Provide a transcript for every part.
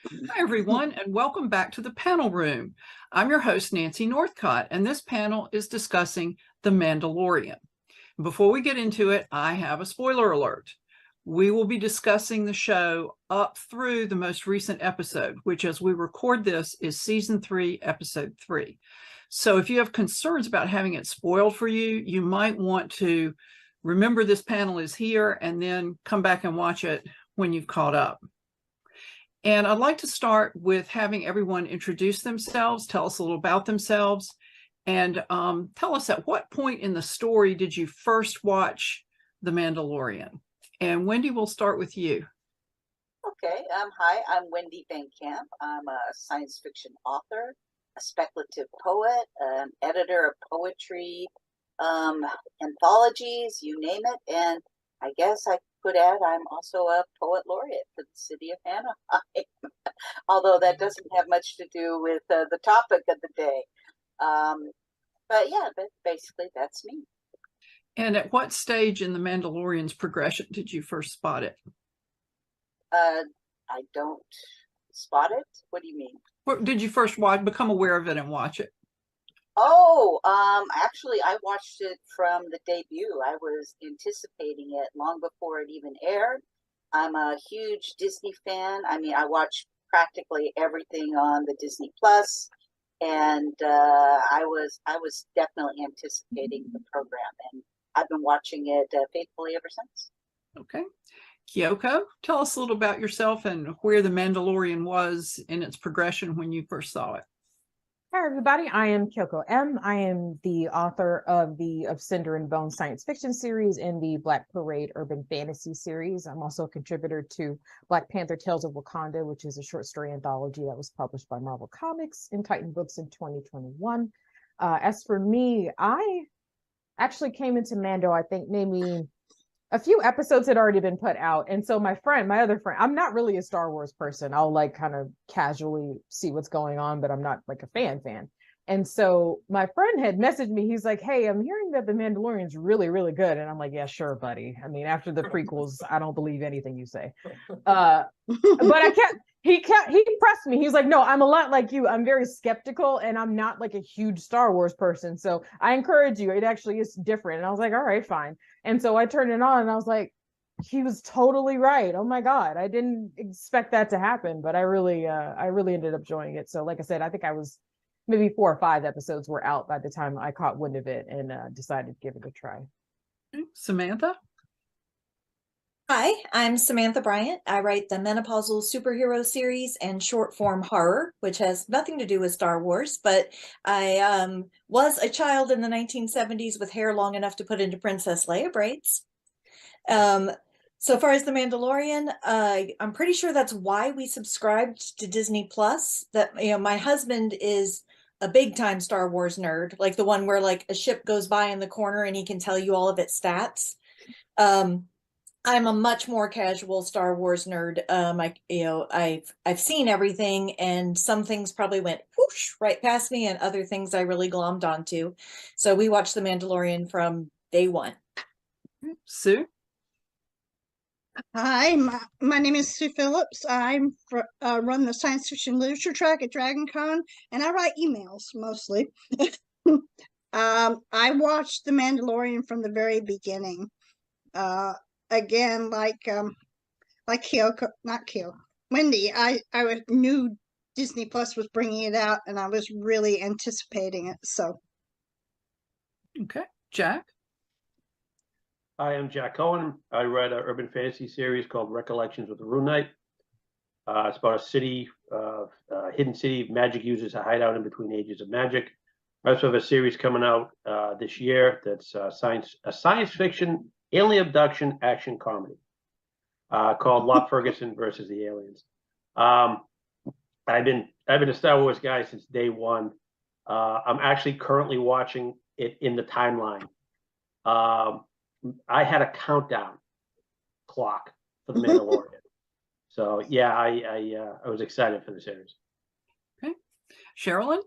Hi, everyone, and welcome back to the panel room. I'm your host, Nancy Northcott, and this panel is discussing The Mandalorian. Before we get into it, I have a spoiler alert. We will be discussing the show up through the most recent episode, which as we record this is season 3, episode 3. So if you have concerns about having it spoiled for you, you might want to remember this panel is here and then come back and watch it when you've caught up. And I'd like to start with having everyone introduce themselves, tell us a little about themselves, and tell us at what point in the story did you first watch The Mandalorian? And Wendy, we'll start with you. Okay. Hi, I'm Wendy Van Camp. I'm a science fiction author, a speculative poet, an editor of poetry, anthologies, you name it. And I guess I could add I'm also a poet laureate for the city of Anaheim, although that doesn't have much to do with the topic of the day. But yeah, basically that's me. And at what stage in the Mandalorian's progression did you first spot it? I don't spot it. What do you mean? What did you first become aware of it and watch it? Oh, actually, I watched it from the debut. I was anticipating it long before it even aired. I'm a huge Disney fan. I mean, I watch practically everything on the Disney Plus, and I was definitely anticipating the program, and I've been watching it faithfully ever since. Okay. Kyoko, tell us a little about yourself and where The Mandalorian was in its progression when you first saw it. Hi, everybody. I am Kyoko M. I am the author of the Of Cinder and Bone science fiction series and the Black Parade urban fantasy series. I'm also a contributor to Black Panther Tales of Wakanda, which is a short story anthology that was published by Marvel Comics and Titan Books in 2021. As for me, I actually came into Mando, I think maybe a few episodes had already been put out. And so my other friend, I'm not really a Star Wars person. I'll like kind of casually see what's going on, but I'm not like a fan. And so my friend had messaged me. He's like, hey, I'm hearing that The Mandalorian's really, really good. And I'm like, yeah, sure, buddy. I mean, after the prequels, I don't believe anything you say. But he pressed me. He's like, no, I'm a lot like you. I'm very skeptical and I'm not like a huge Star Wars person. So I encourage you. It actually is different. And I was like, all right, fine. And so I turned it on and I was like, he was totally right. Oh my God. I didn't expect that to happen, but I really ended up enjoying it. So like I said, I think I was maybe 4 or 5 episodes were out by the time I caught wind of it and decided to give it a try. Samantha? Hi, I'm Samantha Bryant. I write the menopausal superhero series and short form horror, which has nothing to do with Star Wars, but I was a child in the 1970s with hair long enough to put into Princess Leia braids. So far as The Mandalorian, I'm pretty sure that's why we subscribed to Disney Plus. That, you know, my husband is a big time Star Wars nerd, like the one where like a ship goes by in the corner and he can tell you all of its stats. I'm a much more casual Star Wars nerd. I've seen everything, and some things probably went whoosh right past me, and other things I really glommed onto. So we watched The Mandalorian from day one. Sue? Hi, my name is Sue Phillips. I run the science fiction literature track at DragonCon, and I write emails mostly. I watched The Mandalorian from the very beginning. Again, like Kyoko, not Kyoko, Wendy, I knew Disney Plus was bringing it out, and I was really anticipating it. So, okay, Jack. Hi, I'm Jack Cullen. I read an urban fantasy series called Recollections of the Rune Knight. It's about a city, hidden city. Magic users a hideout in between ages of magic. I also have a series coming out this year that's a science fiction alien abduction action comedy called Lot Ferguson versus the Aliens. I've been a Star Wars guy since day one. I'm actually currently watching it in the timeline. I had a countdown clock for The Mandalorian. So yeah, I was excited for the series. Okay, Cheralyn.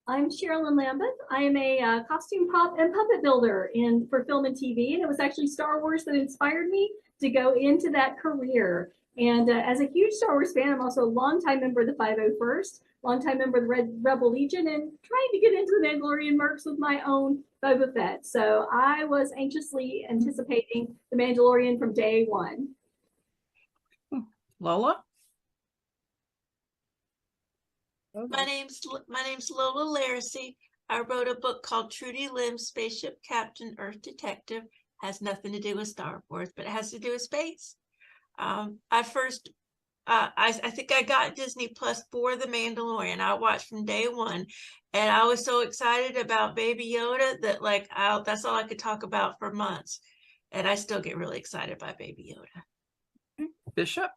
I'm Cheralyn Lambeth. I am a costume prop and puppet builder for film and TV, and it was actually Star Wars that inspired me to go into that career. And as a huge Star Wars fan, I'm also a longtime member of the 501st, longtime member of the Red Rebel Legion, and trying to get into the Mandalorian mercs with my own Boba Fett. So I was anxiously anticipating the Mandalorian from day one. Lola? My name's Lola Lariscy. I wrote a book called Trudy Lim's Spaceship Captain Earth Detective. Has nothing to do with Star Wars, but it has to do with space. I think I got Disney Plus for The Mandalorian. I watched from day one, and I was so excited about Baby Yoda that that's all I could talk about for months. And I still get really excited by Baby Yoda. Bishop?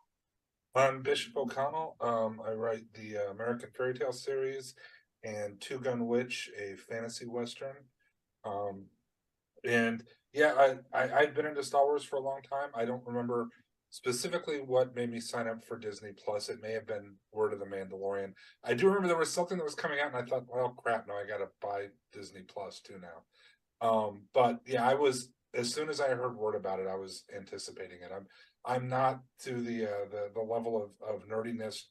I'm Bishop O'Connell. I write the American Fairy Tale series and Two Gun Witch, a fantasy western. And yeah, I've been into Star Wars for a long time. I don't remember specifically what made me sign up for Disney Plus. It may have been Word of the Mandalorian. I do remember there was something that was coming out, and I thought, well, crap, now I got to buy Disney Plus too now. But yeah, as soon as I heard word about it, I was anticipating it. I'm not to the level of nerdiness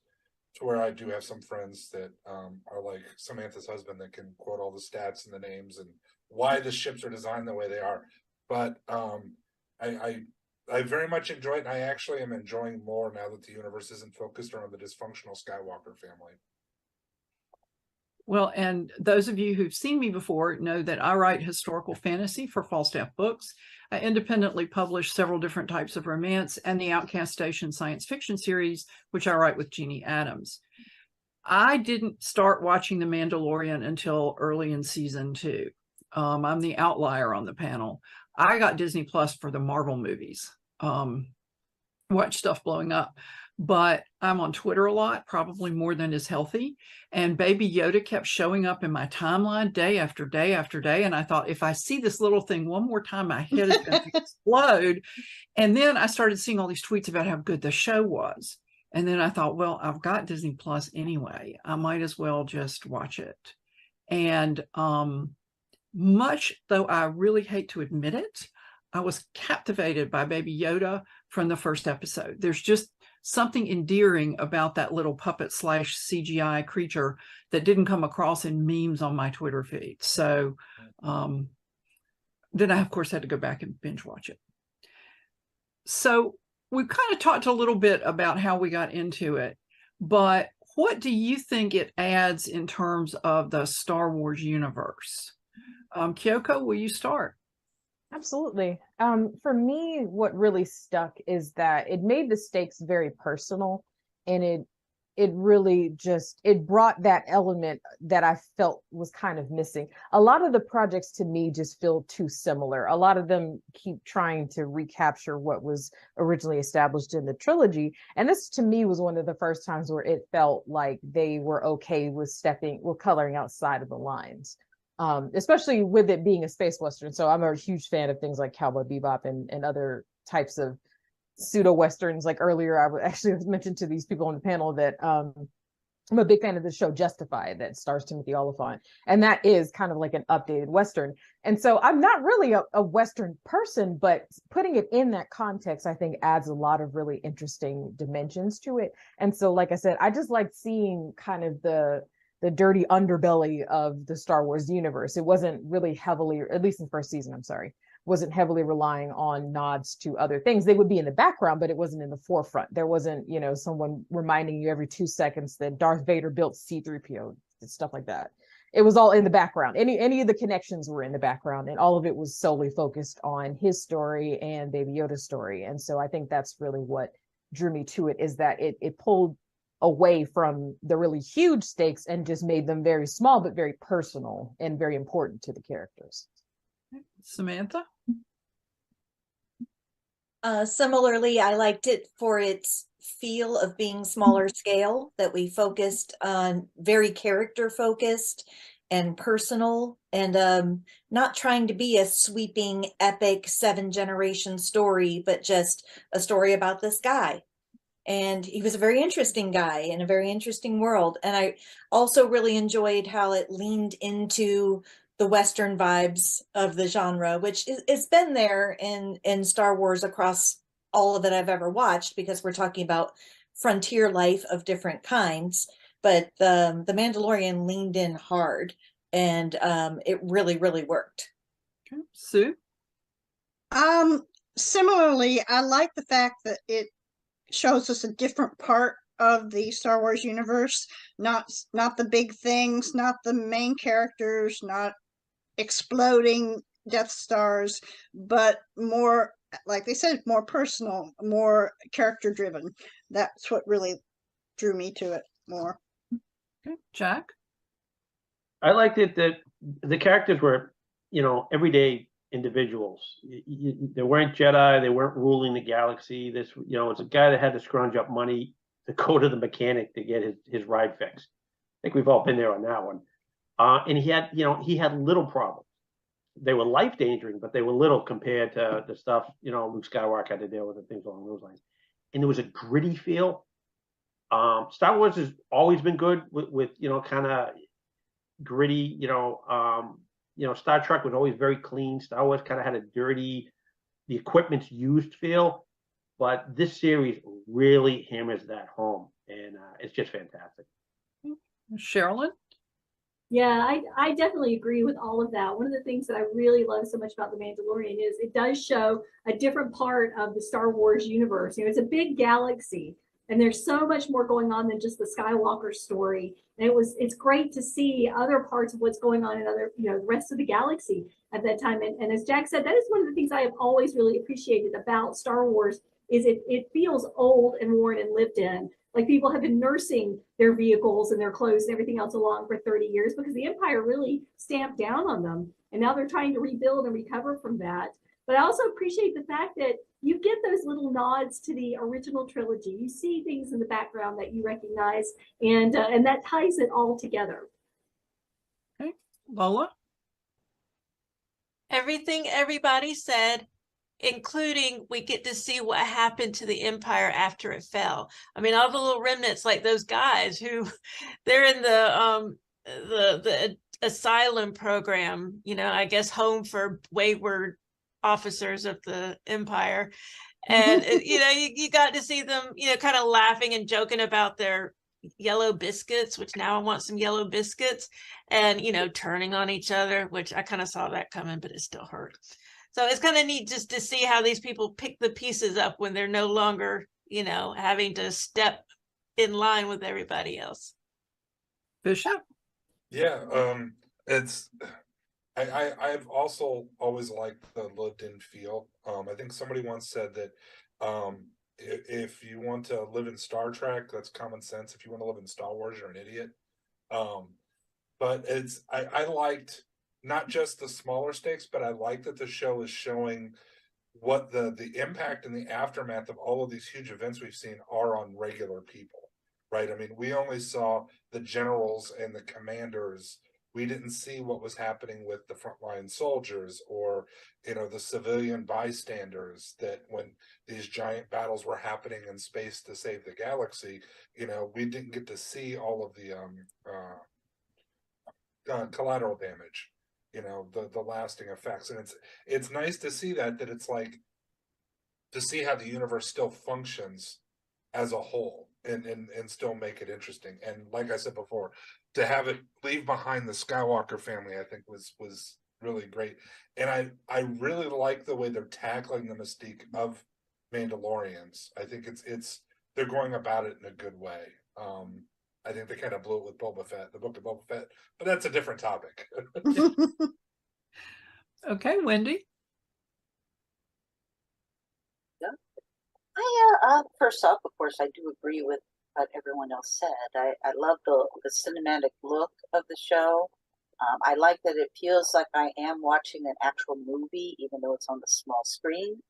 to where I do have some friends that are like Samantha's husband that can quote all the stats and the names and why the ships are designed the way they are. But I very much enjoy it, and I actually am enjoying more now that the universe isn't focused around the dysfunctional Skywalker family. Well, and those of you who've seen me before know that I write historical fantasy for Falstaff Books. I independently publish several different types of romance and the Outcast Station science fiction series, which I write with Jeannie Adams. I didn't start watching The Mandalorian until early in season 2. I'm the outlier on the panel. I got Disney Plus for the Marvel movies, watch stuff blowing up. But I'm on Twitter a lot, probably more than is healthy. And Baby Yoda kept showing up in my timeline day after day after day. And I thought, if I see this little thing one more time, my head is going to explode. And then I started seeing all these tweets about how good the show was. And then I thought, well, I've got Disney Plus anyway. I might as well just watch it. And much though I really hate to admit it, I was captivated by Baby Yoda from the first episode. There's just something endearing about that little puppet / CGI creature that didn't come across in memes on my Twitter feed. So then I, of course, had to go back and binge watch it. So we've kind of talked a little bit about how we got into it, but what do you think it adds in terms of the Star Wars universe? Kyoko, will you start? Absolutely. For me, what really stuck is that it made the stakes very personal, and it really just, it brought that element that I felt was kind of missing. A lot of the projects to me just feel too similar. A lot of them keep trying to recapture what was originally established in the trilogy. And this to me was one of the first times where it felt like they were okay with coloring outside of the lines. Especially with it being a space western. So I'm a huge fan of things like Cowboy Bebop and other types of pseudo westerns. Like earlier, I actually mentioned to these people on the panel that I'm a big fan of the show Justified that stars Timothy Olyphant, and that is kind of like an updated western. And so I'm not really a western person, but putting it in that context, I think adds a lot of really interesting dimensions to it. And so, like I said, I just like seeing kind of the dirty underbelly of the Star Wars universe. It wasn't really heavily, at least in the first season, wasn't heavily relying on nods to other things. They would be in the background, but it wasn't in the forefront. There wasn't, someone reminding you every 2 seconds that Darth Vader built C-3PO, stuff like that. It was all in the background. Any of the connections were in the background, and all of it was solely focused on his story and Baby Yoda's story. And so I think that's really what drew me to it, is that it pulled away from the really huge stakes and just made them very small, but very personal and very important to the characters. Samantha? Similarly, I liked it for its feel of being smaller scale, that we focused on very character focused and personal, and not trying to be a sweeping epic 7-generation story, but just a story about this guy. And he was a very interesting guy in a very interesting world. And I also really enjoyed how it leaned into the Western vibes of the genre, which is been there in Star Wars across all of it I've ever watched, because we're talking about frontier life of different kinds. But the Mandalorian leaned in hard, and it really, really worked. Okay. Sue? Similarly, I like the fact that it shows us a different part of the Star Wars universe, not the big things, not the main characters, not exploding Death Stars, but more, like they said, more personal, more character driven. That's what really drew me to it more. Okay. Jack? I liked it that the characters were, everyday individuals. They weren't Jedi. They weren't ruling the galaxy. This, it's a guy that had to scrounge up money to go to the mechanic to get his ride fixed. I think we've all been there on that one. And he had little problems. They were life endangering, but they were little compared to the stuff, Luke Skywalker had to deal with and things along those lines. And there was a gritty feel. Star Wars has always been good with kind of gritty, Star Trek was always very clean. Star Wars kind of had a dirty, the equipment's used feel, but this series really hammers that home, and it's just fantastic. Cheralyn? Yeah, I definitely agree with all of that. One of the things that I really love so much about The Mandalorian is it does show a different part of the Star Wars universe. It's a big galaxy, and there's so much more going on than just the Skywalker story. And it's great to see other parts of what's going on in other, the rest of the galaxy at that time. And as Jack said, that is one of the things I have always really appreciated about Star Wars is it feels old and worn and lived in. Like people have been nursing their vehicles and their clothes and everything else along for 30 years because the Empire really stamped down on them. And now they're trying to rebuild and recover from that. But I also appreciate the fact that you get those little nods to the original trilogy. You see things in the background that you recognize, and that ties it all together. Okay. Lola? Everything everybody said, including we get to see what happened to the Empire after it fell. I mean, all the little remnants, like those guys who they're in the asylum program, I guess home for wayward officers of the Empire. And you got to see them, kind of laughing and joking about their yellow biscuits, which now I want some yellow biscuits, and turning on each other, which I kind of saw that coming, but it still hurt. So it's kind of neat just to see how these people pick the pieces up when they're no longer, having to step in line with everybody else. Bishop? Yeah, I've also always liked the lived-in feel. I think somebody once said that if you want to live in Star Trek, that's common sense. If you want to live in Star Wars, you're an idiot. But I liked not just the smaller stakes, but I like that the show is showing what the impact and the aftermath of all of these huge events we've seen are on regular people, right? I mean, we only saw the generals and the commanders. We didn't see what was happening with the frontline soldiers or, the civilian bystanders, that when these giant battles were happening in space to save the galaxy, we didn't get to see all of the collateral damage, the lasting effects. And it's nice to see that it's like to see how the universe still functions as a whole and still make it interesting. And like I said before, to have it leave behind the Skywalker family, I think was really great. And I really like the way they're tackling the mystique of Mandalorians. I think it's they're going about it in a good way. I think they kind of blew it with Boba Fett, the book of Boba Fett, but that's a different topic. Okay, Wendy? First off, of course, I do agree with what everyone else said. I love the cinematic look of the show. I like that it feels like I am watching an actual movie, even though it's on the small screen.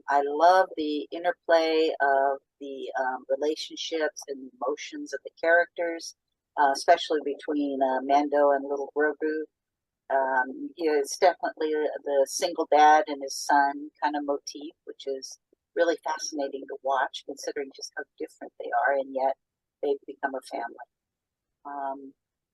I love the interplay of the relationships and emotions of the characters, especially between Mando and little Grogu. It's definitely the single dad and his son kind of motif, which is really fascinating to watch, considering just how different they are, and yet they've become a family.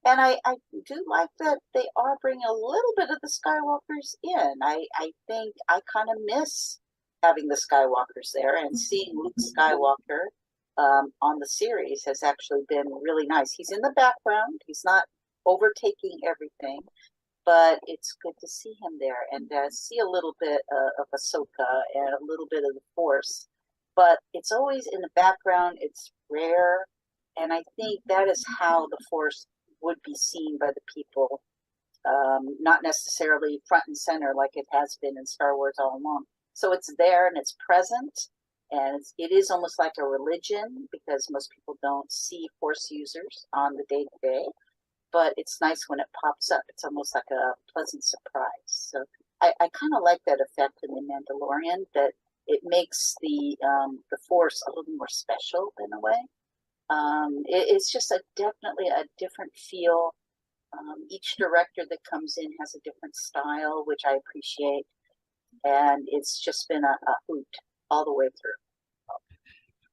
And I do like that they are bringing a little bit of the Skywalkers in. I think I kind of miss having the Skywalkers there, and seeing Luke Skywalker on the series has actually been really nice. He's in the background. He's not overtaking everything, but it's good to see him there and see a little bit of Ahsoka and a little bit of the Force. But it's always in the background. It's rare, and I think that is how the Force would be seen by the people, not necessarily front and center like it has been in Star Wars all along. So it's there and it's present. And it is almost like a religion because most people don't see Force users on the day-to-day, but it's nice when it pops up. It's almost like a pleasant surprise. So I kind of like that effect in The Mandalorian, that it makes the Force a little more special in a way. It's just definitely a different feel. Each director that comes in has a different style, which I appreciate. And it's just been a hoot all the way through.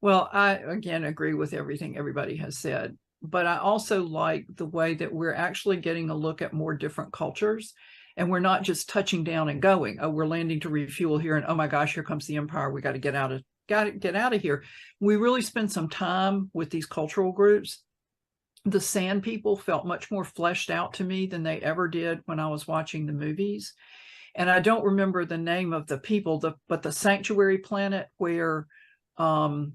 Well, I, again, agree with everything everybody has said, but I also like the way that we're actually getting a look at more different cultures, and we're not just touching down and going, oh, we're landing to refuel here, and oh my gosh, here comes the Empire. We got to get out of here. We really spend some time with these cultural groups. The Sand People felt much more fleshed out to me than they ever did when I was watching the movies. And I don't remember the name of the people, but the sanctuary planet where the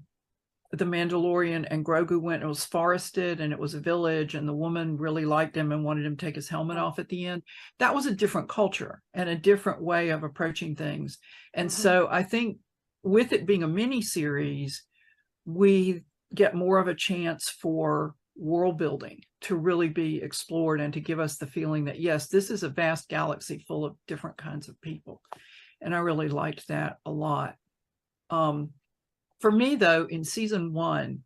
Mandalorian and Grogu went, it was forested and it was a village, and the woman really liked him and wanted him to take his helmet off at the end. That was a different culture and a different way of approaching things. And so I think with it being a mini series, we get more of a chance for world building to really be explored and to give us the feeling that, yes, this is a vast galaxy full of different kinds of people. And I really liked that a lot. For me, though, in season 1,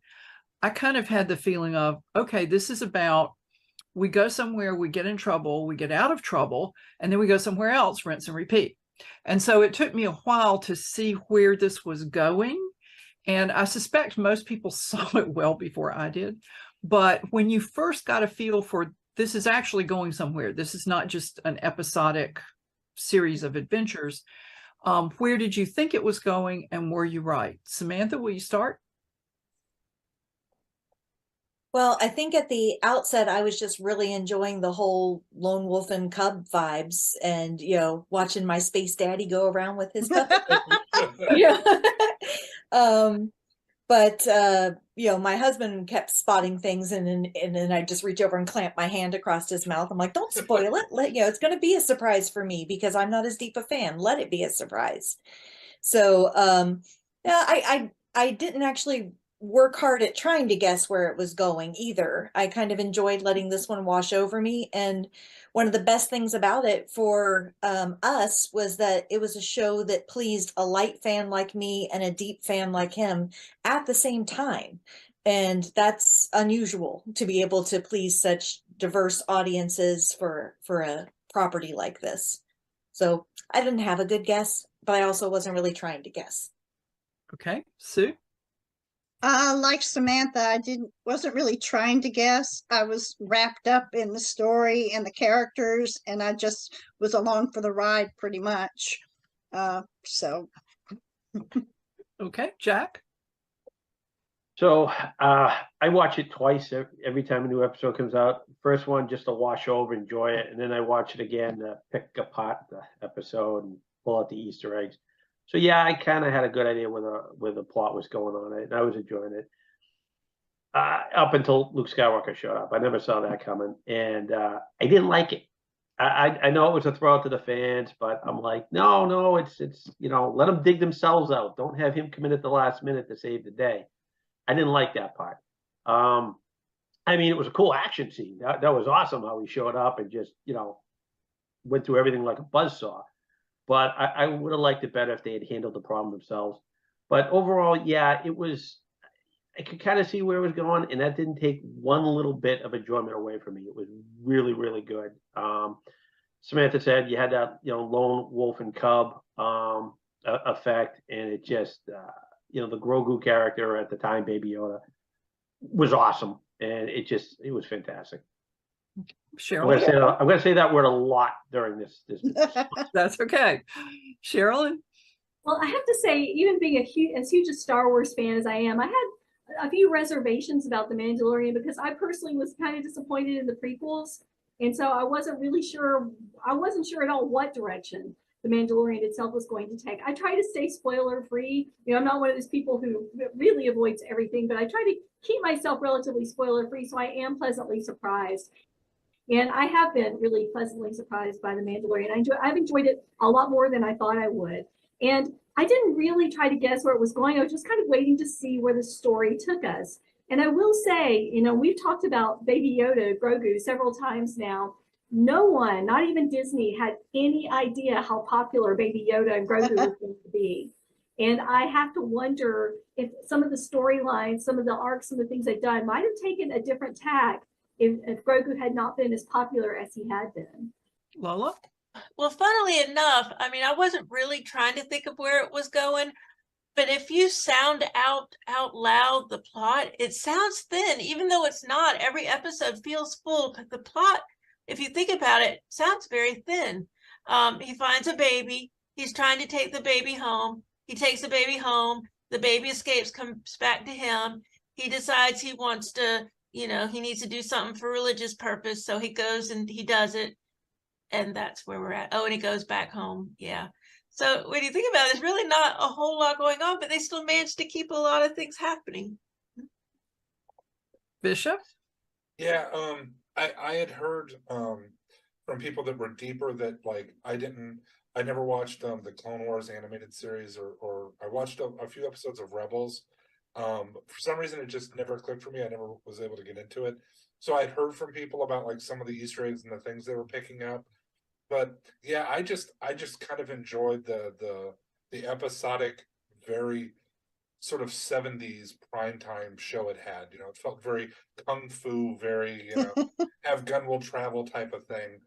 I kind of had the feeling of, okay, this is about, we go somewhere, we get in trouble, we get out of trouble, and then we go somewhere else, rinse and repeat. And so it took me a while to see where this was going. And I suspect most people saw it well before I did. But when you first got a feel for, this is actually going somewhere, this is not just an episodic series of adventures, where did you think it was going, and were you right? Samantha, will you start? Well, I think at the outset, I was just really enjoying the whole lone wolf and cub vibes, and, you know, watching my space daddy go around with his puppet. Yeah. But you know, my husband kept spotting things, and then I just reach over and clamp my hand across his mouth. I'm like, don't spoil it. You know, it's going to be a surprise for me because I'm not as deep a fan. Let it be a surprise. So yeah, I didn't actually work hard at trying to guess where it was going either. I kind of enjoyed letting this one wash over me. And one of the best things about it for us was that it was a show that pleased a light fan like me and a deep fan like him at the same time. And that's unusual to be able to please such diverse audiences for a property like this. So I didn't have a good guess, but I also wasn't really trying to guess. Okay, Sue? Like Samantha, I wasn't really trying to guess. I was wrapped up in the story and the characters, and I just was along for the ride pretty much. So Okay, Jack? So I watch it twice every time a new episode comes out. First one just to wash over, enjoy it, and then I watch it again to pick apart the episode and pull out the Easter eggs. So yeah, I kind of had a good idea where the plot was going on it, and I was enjoying it up until Luke Skywalker showed up. I never saw that coming, and I didn't like it. I know it was a throw out to the fans, but I'm like, no, it's you know, let them dig themselves out. Don't have him come in at the last minute to save the day. I didn't like that part. I mean, it was a cool action scene. That was awesome how he showed up and just, you know, went through everything like a buzzsaw. But I would have liked it better if they had handled the problem themselves. But overall, yeah, I could kind of see where it was going, and that didn't take one little bit of enjoyment away from me. It was really, really good. Samantha said you had that, you know, lone wolf and cub effect, and it just, you know, the Grogu character at the time, Baby Yoda, was awesome, and it was fantastic. Cheralyn? I'm going to say that word a lot during this. That's okay. Cheralyn? Well, I have to say, even being as huge a Star Wars fan as I am, I had a few reservations about The Mandalorian because I personally was kind of disappointed in the prequels. And so I wasn't really sure, I wasn't sure at all what direction The Mandalorian itself was going to take. I try to stay spoiler free. You know, I'm not one of those people who really avoids everything, but I try to keep myself relatively spoiler free. So I am pleasantly surprised. And I have been really pleasantly surprised by The Mandalorian. I've enjoyed it a lot more than I thought I would. And I didn't really try to guess where it was going. I was just kind of waiting to see where the story took us. And I will say, you know, we've talked about Baby Yoda, Grogu, several times now. No one, not even Disney, had any idea how popular Baby Yoda and Grogu was going to be. And I have to wonder if some of the storylines, some of the arcs, some of the things they've done might have taken a different tack if Grogu had not been as popular as he had been. Lola? Well, funnily enough, I mean, I wasn't really trying to think of where it was going, but if you sound out loud the plot, it sounds thin, even though it's not. Every episode feels full, but the plot, if you think about it, sounds very thin. He finds a baby. He's trying to take the baby home. He takes the baby home. The baby escapes, comes back to him. He decides he wants to, you know, he needs to do something for religious purpose. So he goes and he does it. And that's where we're at. Oh, and he goes back home. Yeah. So when you think about it, there's really not a whole lot going on, but they still managed to keep a lot of things happening. Bishop? Yeah, I had heard from people that were deeper that like I never watched the Clone Wars animated series or I watched a few episodes of Rebels. For some reason it just never clicked for me. I never was able to get into it. So I'd heard from people about like some of the Easter eggs and the things they were picking up. But yeah, I just kind of enjoyed the episodic, very sort of 70s primetime show it had. You know, it felt very kung fu, very, you know, have gun will travel type of thing.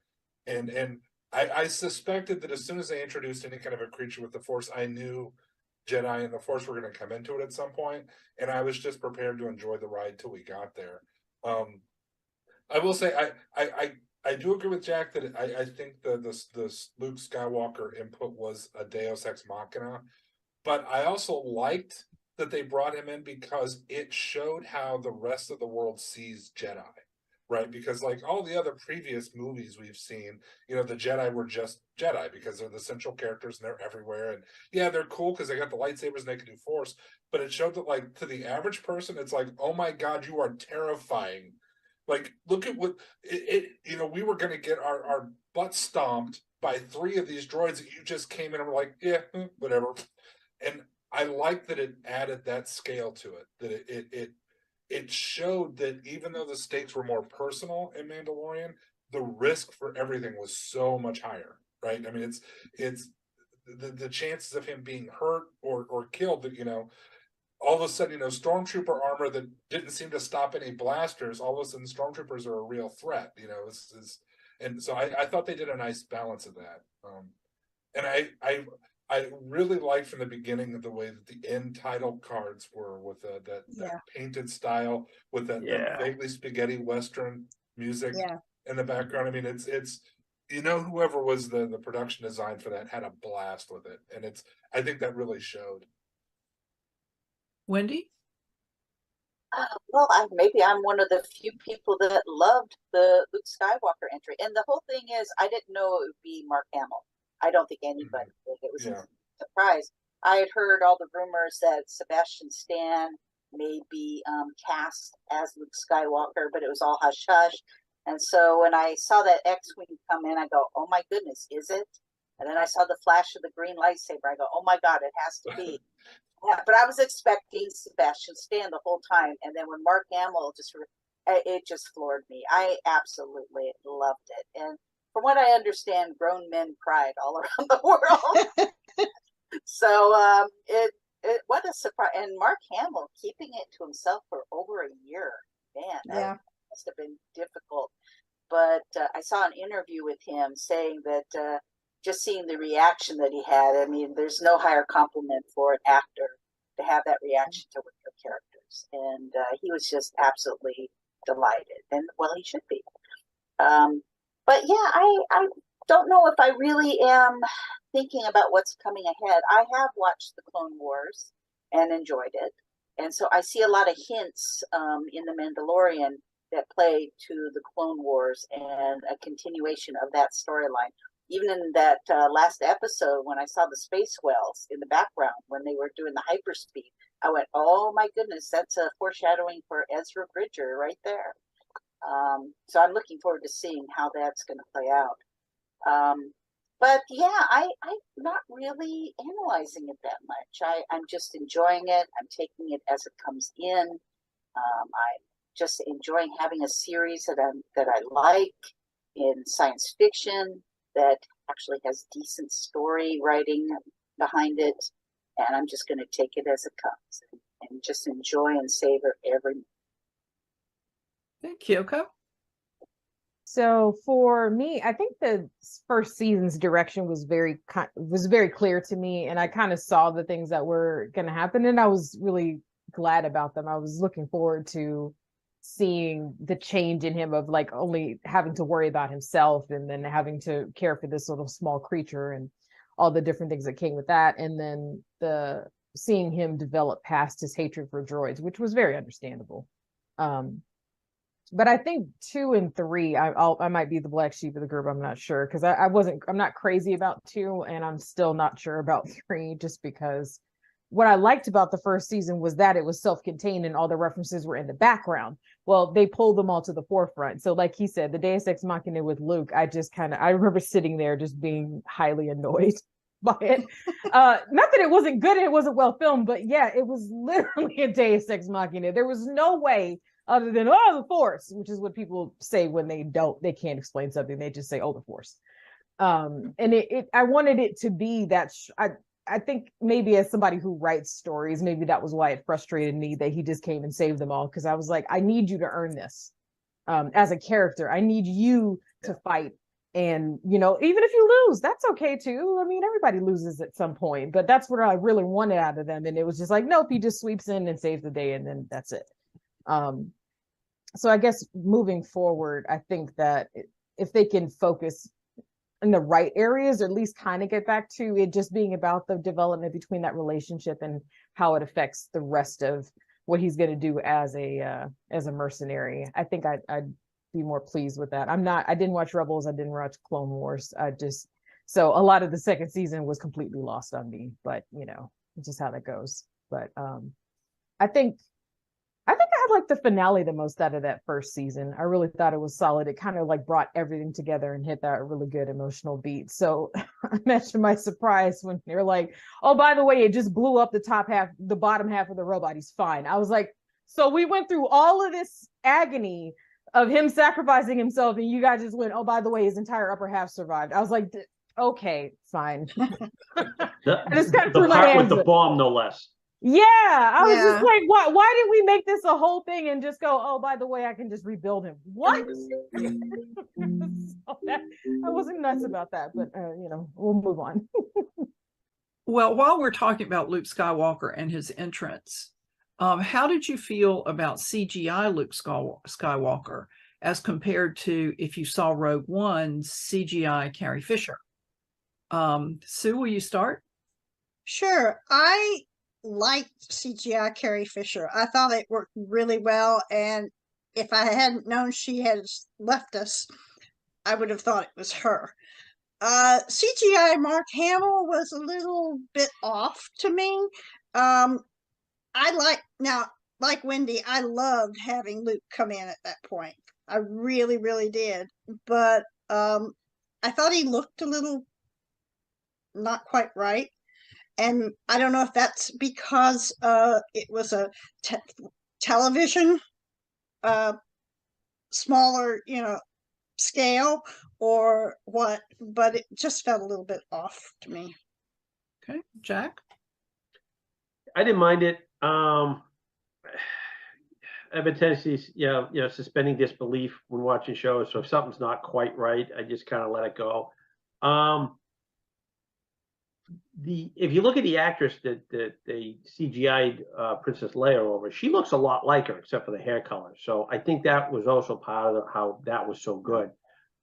And I suspected that as soon as they introduced any kind of a creature with the Force, I knew Jedi and the Force were going to come into it at some point, and I was just prepared to enjoy the ride till we got there. I will say I do agree with Jack that I think the Luke Skywalker input was a Deus Ex Machina, but I also liked that they brought him in because it showed how the rest of the world sees Jedi, right? Because like all the other previous movies we've seen, you know, the Jedi were just Jedi because they're the central characters and they're everywhere. And yeah, they're cool because they got the lightsabers and they can do Force, but it showed that like to the average person, it's like, oh my God, you are terrifying. Like, look at what you know, we were going to get our butt stomped by 3 of these droids that you just came in and were like, yeah, whatever. And I like that it added that scale to it, that it showed that even though the stakes were more personal in Mandalorian, the risk for everything was so much higher, right? I mean, it's the chances of him being hurt or killed, that, you know, all of a sudden, you know, stormtrooper armor that didn't seem to stop any blasters, all of a sudden stormtroopers are a real threat, you know, and so I thought they did a nice balance of that. And I really liked from the beginning the way that the end title cards were with that painted style with that vaguely spaghetti Western music in the background. I mean, it's you know, whoever was the production design for that had a blast with it. And I think that really showed. Wendy? Well, maybe I'm one of the few people that loved the Luke Skywalker entry. And the whole thing is, I didn't know it would be Mark Hamill. I don't think anybody did. It was a surprise. I had heard all the rumors that Sebastian Stan may be cast as Luke Skywalker, but it was all hush-hush. And so when I saw that X-Wing come in, I go, oh my goodness, is it? And then I saw the flash of the green lightsaber. I go, oh my God, it has to be. Yeah, but I was expecting Sebastian Stan the whole time, and then when Mark Hamill it just floored me. I absolutely loved it, and from what I understand, grown men cried all around the world. So it what a surprise! And Mark Hamill keeping it to himself for over a year, man, that must have been difficult. But I saw an interview with him saying that. Just seeing the reaction that he had, I mean, there's no higher compliment for an actor to have that reaction to one of your characters. And he was just absolutely delighted. And, well, he should be. But, yeah, I don't know if I really am thinking about what's coming ahead. I have watched the Clone Wars and enjoyed it. And so I see a lot of hints in The Mandalorian that play to the Clone Wars and a continuation of that storyline. Even in that last episode, when I saw the space whales in the background, when they were doing the hyperspeed, I went, oh my goodness, that's a foreshadowing for Ezra Bridger right there. So I'm looking forward to seeing how that's going to play out. But yeah, I'm not really analyzing it that much. I'm just enjoying it. I'm taking it as it comes in. I'm just enjoying having a series that I like in science fiction that actually has decent story writing behind it. And I'm just going to take it as it comes and just enjoy and savor every. Kyoko? So for me, I think the first season's direction was very clear to me, and I kind of saw the things that were going to happen, and I was really glad about them. I was looking forward to seeing the change in him of like only having to worry about himself and then having to care for this little small creature and all the different things that came with that, and then seeing him develop past his hatred for droids, which was very understandable. But I think 2 and 3, I might be the black sheep of the group. I'm not sure because I'm not crazy about 2, and I'm still not sure about 3, just because what I liked about the first season was that it was self-contained and all the references were in the background. Well, they pulled them all to the forefront. So like he said, the Deus Ex Machina with Luke, I remember sitting there just being highly annoyed by it. Not that it wasn't good and it wasn't well filmed, but yeah, it was literally a Deus Ex Machina. There was no way other than, oh, the Force, which is what people say when they can't explain something. They just say, oh, the Force. And I wanted it to be that, I think maybe as somebody who writes stories, maybe that was why it frustrated me that he just came and saved them all. Because I was like, I need you to earn this as a character. I need you to fight. And, even if you lose, that's okay too. I mean, everybody loses at some point, but that's what I really wanted out of them. And it was just like, nope, he just sweeps in and saves the day. And then that's it. So I guess moving forward, I think that if they can focus in the right areas, or at least kind of get back to it just being about the development between that relationship and how it affects the rest of what he's going to do as a mercenary, I think I'd be more pleased with that. I didn't watch Rebels. I didn't watch Clone Wars. So a lot of the second season was completely lost on me, but it's just how that goes. But I think I liked the finale the most out of that first season. I really thought it was solid. It kind of like brought everything together and hit that really good emotional beat. So imagine my surprise when they're like, oh, by the way, it just blew up the bottom half of the robot. He's fine. I was like, so we went through all of this agony of him sacrificing himself, and you guys just went, oh, by the way, his entire upper half survived. I was like, okay, fine. I just kind of threw my hands with the bomb, no less. Yeah, I was just like, why did we make this a whole thing and just go, oh, by the way, I can just rebuild him? What? I wasn't nuts about that, but we'll move on. Well, while we're talking about Luke Skywalker and his entrance, how did you feel about CGI Luke Skywalker as compared to if you saw Rogue One's CGI Carrie Fisher? Sue, will you start? Sure. I liked CGI Carrie Fisher. I thought it worked really well, and if I hadn't known she had left us, I would have thought it was her. CGI Mark Hamill was a little bit off to me. Like Wendy, I loved having Luke come in at that point. I really, really did. But I thought he looked a little not quite right. And I don't know if that's because it was a television, smaller, scale or what, but it just felt a little bit off to me. Okay, Jack? I didn't mind it. I have a tendency, suspending disbelief when watching shows. So if something's not quite right, I just kind of let it go. If you look at the actress that they CGI'd Princess Leia over, she looks a lot like her, except for the hair color. So I think that was also part of how that was so good.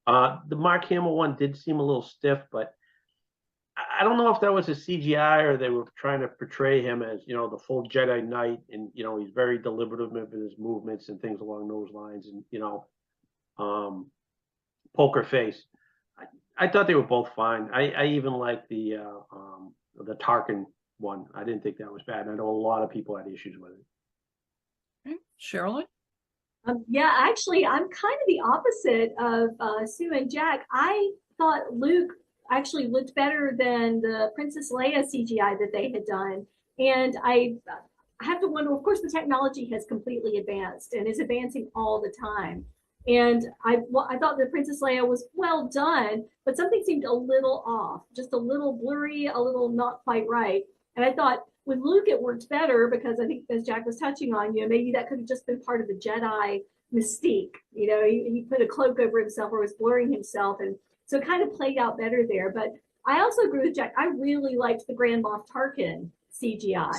The Mark Hamill one did seem a little stiff, but I don't know if that was a CGI or they were trying to portray him as, the full Jedi Knight, and he's very deliberative in his movements and things along those lines, and poker face. I thought they were both fine. I even liked the Tarkin one. I didn't think that was bad. And I know a lot of people had issues with it. Okay. Cheralyn? Yeah, actually, I'm kind of the opposite of Sue and Jack. I thought Luke actually looked better than the Princess Leia CGI that they had done. And I have to wonder, of course, the technology has completely advanced and is advancing all the time. And I thought the Princess Leia was well done, but something seemed a little off, just a little blurry, a little not quite right. And I thought with Luke, it worked better because I think, as Jack was touching on, maybe that could have just been part of the Jedi mystique. He put a cloak over himself or was blurring himself. And so it kind of played out better there. But I also agree with Jack. I really liked the Grand Moff Tarkin CGI,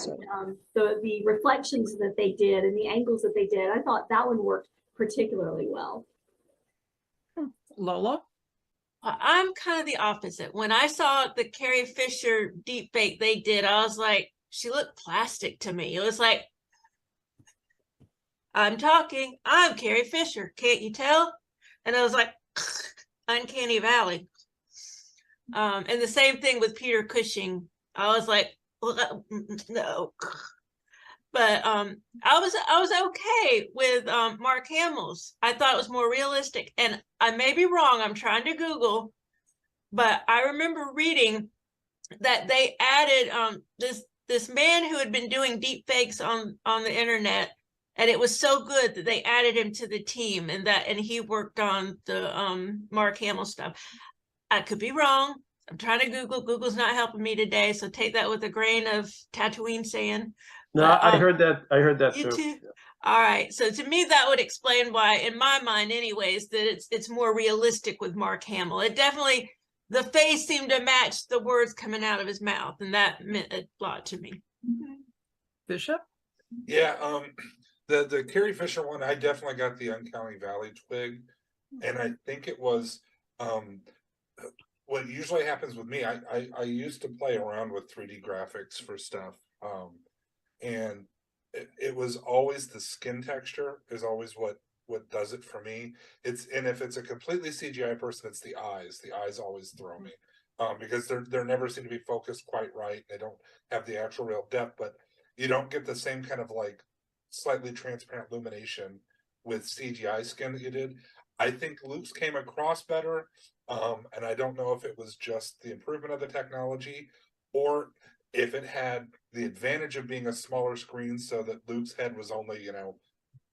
the reflections that they did and the angles that they did. I thought that one worked particularly well. Lola? I'm kind of the opposite. When I saw the Carrie Fisher deep fake they did, I was like, she looked plastic to me. It was like, I'm talking, I'm Carrie Fisher, can't you tell? And I was like, uncanny valley. And the same thing with Peter Cushing. I was like, no. But I was okay with Mark Hamill's. I thought it was more realistic, and I may be wrong. I'm trying to Google, but I remember reading that they added this man who had been doing deep fakes on the internet, and it was so good that they added him to the team, and he worked on the Mark Hamill stuff. I could be wrong. I'm trying to Google. Google's not helping me today, so take that with a grain of Tatooine sand. No, But, I heard that you too. too? All right. So to me, that would explain why, in my mind anyways, that it's more realistic with Mark Hamill. It definitely, the face seemed to match the words coming out of his mouth, and that meant a lot to me. Bishop? Yeah, the Carrie Fisher one, I definitely got the Uncanny Valley twig, and I think it was what usually happens with me. I used to play around with 3D graphics for stuff, and it was always the skin texture is always what does it for me. And if it's a completely CGI person, it's the eyes. The eyes always throw me, because they're never seem to be focused quite right. They don't have the actual real depth, but you don't get the same kind of like slightly transparent illumination with CGI skin that you did. I think Luke's came across better, and I don't know if it was just the improvement of the technology or if it had the advantage of being a smaller screen so that Luke's head was only,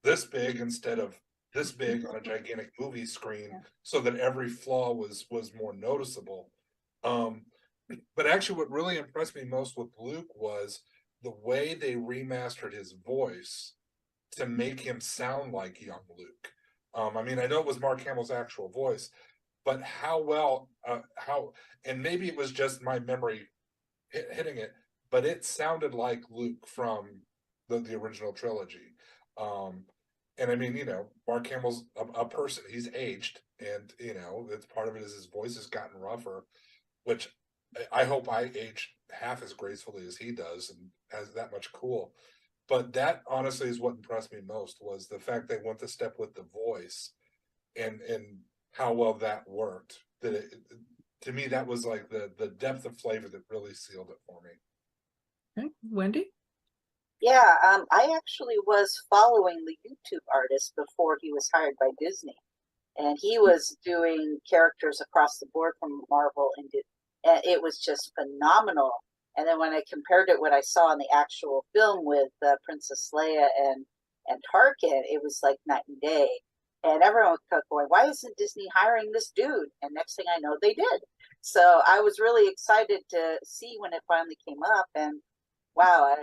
this big instead of this big on a gigantic movie screen, so that every flaw was more noticeable. But actually what really impressed me most with Luke was the way they remastered his voice to make him sound like young Luke. I mean, I know it was Mark Hamill's actual voice, but how well, and maybe it was just my memory hitting it, but it sounded like Luke from the original trilogy. And I mean, Mark Hamill's a person, he's aged, and it's part of it is his voice has gotten rougher, which I hope I age half as gracefully as he does and has that much cool. But that honestly is what impressed me most, was the fact they went the step with the voice and how well that worked. That to me, that was like the depth of flavor that really sealed it for me. Okay. Wendy? Yeah, I actually was following the YouTube artist before he was hired by Disney, and he was doing characters across the board from Marvel, and it was just phenomenal. And then when I compared it what I saw in the actual film with Princess Leia and Tarkin, it was like night and day. And everyone kept going, why isn't Disney hiring this dude? And next thing I know, they did. So I was really excited to see when it finally came up. And wow,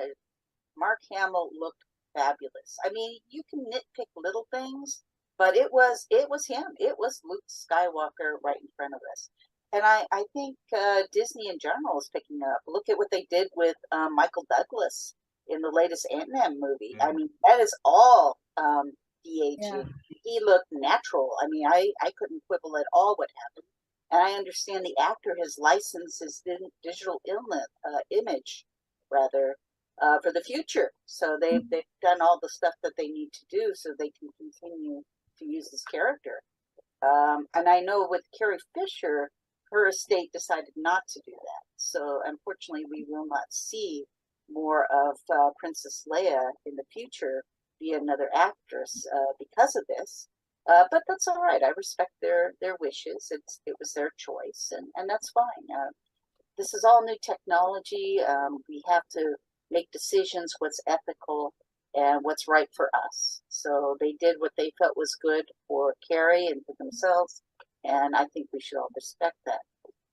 Mark Hamill looked fabulous. I mean, you can nitpick little things, but it was him. It was Luke Skywalker right in front of us. And I think Disney in general is picking up. Look at what they did with Michael Douglas in the latest Ant-Man movie. I mean, that is all de-aging. He looked natural. I mean, I couldn't quibble at all what happened. And I understand the actor has licensed his digital image, rather, for the future. So they've done all the stuff that they need to do so they can continue to use his character. And I know with Carrie Fisher, her estate decided not to do that. So unfortunately, we will not see more of Princess Leia in the future be another actress because of this. But that's all right. I respect their wishes. It was their choice, and that's fine. This is all new technology. We have to make decisions what's ethical and what's right for us. So they did what they felt was good for Carrie and for themselves, and I think we should all respect that.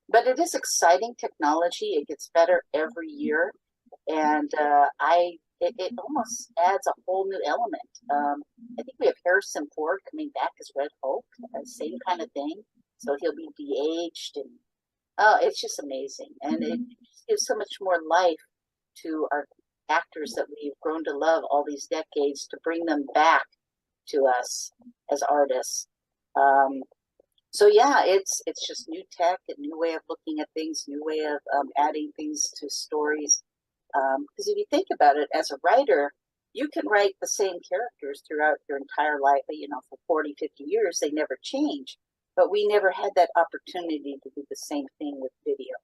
But it is exciting technology. It gets better every year, and it almost adds a whole new element. I think we have Harrison Ford coming back as Red Hulk, same kind of thing. So he'll be de-aged, and it's just amazing, and it gives so much more life to our actors that we've grown to love all these decades, to bring them back to us as artists. So yeah, it's just new tech, a new way of looking at things, new way of adding things to stories. Because if you think about it, as a writer, you can write the same characters throughout your entire life, for 40, 50 years, they never change. But we never had that opportunity to do the same thing with video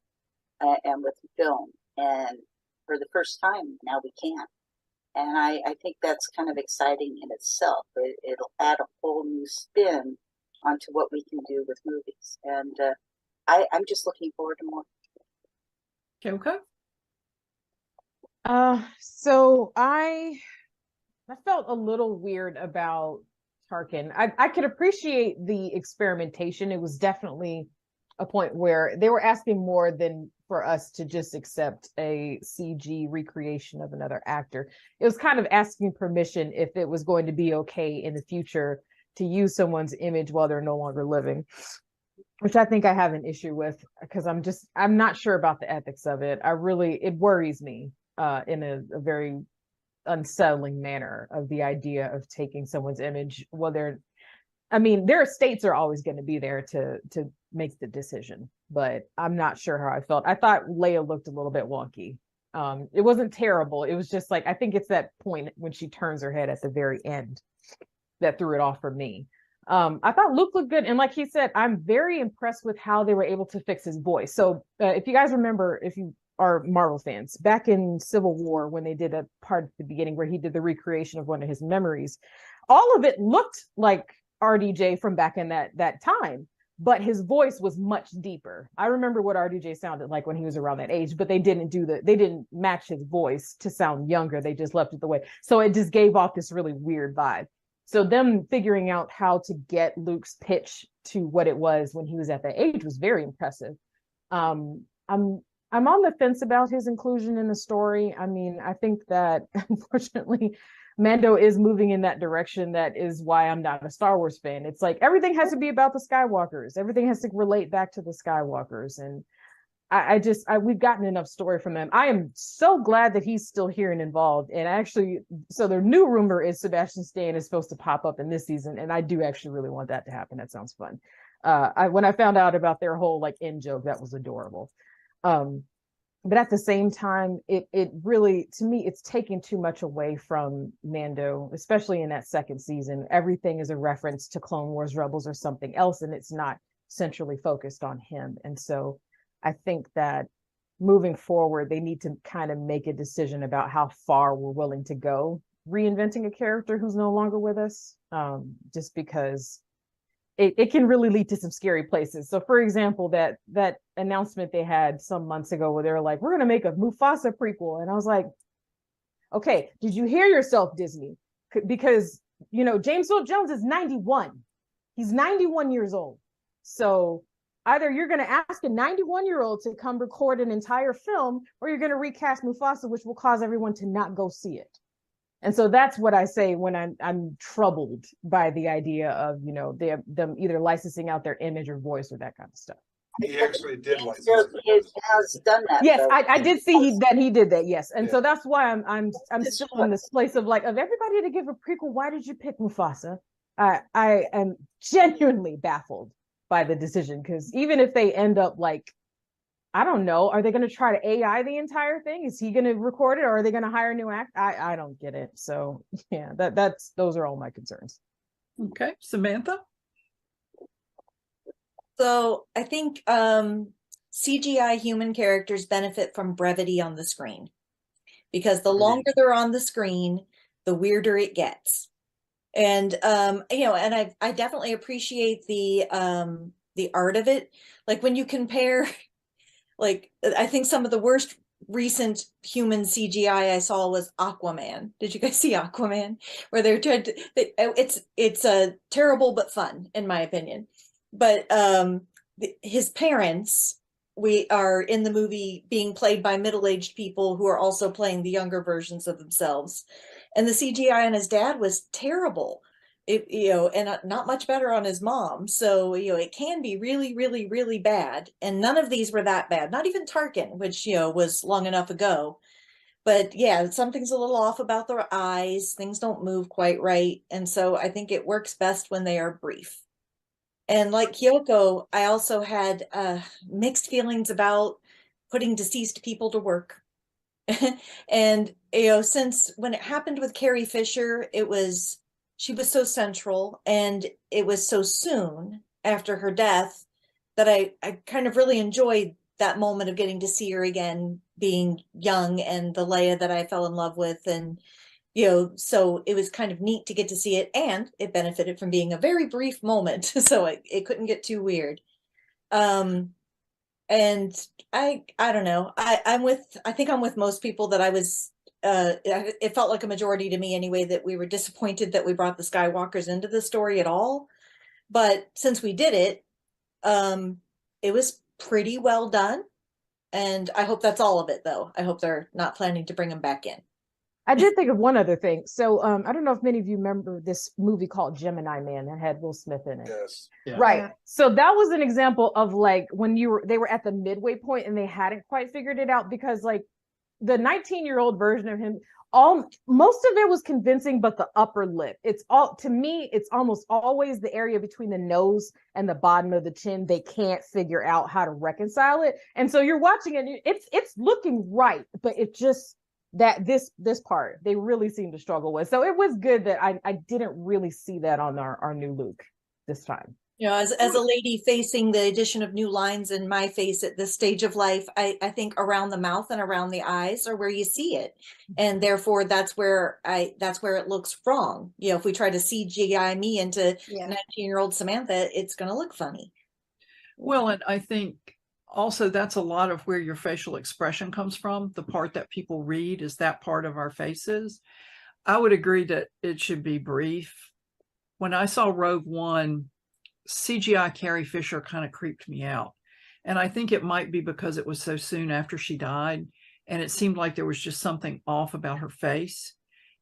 and with film. And for the first time, now we can. And I think that's kind of exciting in itself. It'll add a whole new spin onto what we can do with movies. And I'm just looking forward to more. Kyoko? So I felt a little weird about Tarkin. I could appreciate the experimentation. It was definitely a point where they were asking more than for us to just accept a CG recreation of another actor. It was kind of asking permission if it was going to be okay in the future to use someone's image while they're no longer living, which I think I have an issue with, because I'm not sure about the ethics of it. It worries me in a very unsettling manner, of the idea of taking someone's image while their estates are always going to be there to make the decision, but I'm not sure how I felt. I thought Leia looked a little bit wonky. It wasn't terrible. It was just like, I think it's that point when she turns her head at the very end that threw it off for me. I thought Luke looked good, and like he said, I'm very impressed with how they were able to fix his voice. So if you guys remember, if you are Marvel fans, back in Civil War, when they did a part at the beginning where he did the recreation of one of his memories, all of it looked like RDJ from back in that time, but his voice was much deeper. I remember what RDJ sounded like when he was around that age, but they didn't match his voice to sound younger. They just left it the way. So it just gave off this really weird vibe. So them figuring out how to get Luke's pitch to what it was when he was at that age was very impressive. I'm on the fence about his inclusion in the story. I mean, I think that unfortunately Mando is moving in that direction. That is why I'm not a Star Wars fan. It's like everything has to be about the Skywalkers. Everything has to relate back to the Skywalkers. And we've gotten enough story from them. I am so glad that he's still here and involved. And so their new rumor is Sebastian Stan is supposed to pop up in this season. And I do actually really want that to happen. That sounds fun. When I found out about their whole in joke, that was adorable. But at the same time, it really, to me, it's taking too much away from Mando, especially in that second season. Everything is a reference to Clone Wars, Rebels, or something else, and it's not centrally focused on him. And so I think that moving forward, they need to kind of make a decision about how far we're willing to go reinventing a character who's no longer with us, just because it can really lead to some scary places. So for example, that announcement they had some months ago where they were like, we're going to make a Mufasa prequel. And I was like, okay, did you hear yourself, Disney? Because, James Earl Jones is 91. He's 91 years old. So either you're going to ask a 91-year-old to come record an entire film, or you're going to recast Mufasa, which will cause everyone to not go see it. And so that's what I say when I'm troubled by the idea of, them either licensing out their image or voice or that kind of stuff. he actually did So license he has done that. Yes, though. I did see he did that. Yes, and Yeah. so that's why I'm still in this place of like, of everybody to give a prequel, why did you pick Mufasa? I am genuinely baffled by the decision, because even if they end up like, I don't know, are they going to try to AI the entire thing? Is he going to record it, or are they going to hire a new act? I don't get it. So yeah, those are all my concerns. Okay, Samantha. So I think CGI human characters benefit from brevity on the screen, because the longer they're on the screen, the weirder it gets. And you know, and I definitely appreciate the art of it. Like when you compare, like I think some of the worst recent human CGI I saw was Aquaman. Did you guys see Aquaman? Where they're tried to, it's a terrible but fun, in my opinion. But his parents, we are in the movie being played by middle-aged people who are also playing the younger versions of themselves, and the CGI on his dad was terrible. It, you know, and not much better on his mom. So, you know, it can be really, really, really bad. And none of these were that bad. Not even Tarkin, which, you know, was long enough ago. But yeah, something's a little off about their eyes. Things don't move quite right. And so I think it works best when they are brief. And like Kyoko, I also had mixed feelings about putting deceased people to work. And, you know, since when it happened with Carrie Fisher, she was so central, and it was so soon after her death that I kind of really enjoyed that moment of getting to see her again, being young, and the Leia that I fell in love with. And, you know, so it was kind of neat to get to see it, and it benefited from being a very brief moment. So it couldn't get too weird. And I don't know. I think I'm with most people that I was, it felt like a majority to me anyway, that we were disappointed that we brought the Skywalkers into the story at all. But since we did it, it was pretty well done. And I hope that's all of it, though. I hope they're not planning to bring them back in. I did think of one other thing. So I don't know if many of you remember this movie called Gemini Man that had Will Smith in it. Yes. Yeah. Right. Yeah. So that was an example of like when they were at the midway point and they hadn't quite figured it out, because like the 19-year-old version of him, most of it was convincing, but the upper lip, to me, it's almost always the area between the nose and the bottom of the chin. They can't figure out how to reconcile it. And so you're watching it, it's looking right, but it just, that this part they really seem to struggle with. So it was good that I didn't really see that on our new Luke this time. You know, as a lady facing the addition of new lines in my face at this stage of life, I think around the mouth and around the eyes are where you see it. And therefore that's where it looks wrong. You know, if we try to CGI me into 19-year-old Samantha, it's going to look funny. Well, and I think also that's a lot of where your facial expression comes from. The part that people read is that part of our faces. I would agree that it should be brief. When I saw Rogue One, CGI Carrie Fisher kind of creeped me out. And I think it might be because it was so soon after she died, and it seemed like there was just something off about her face.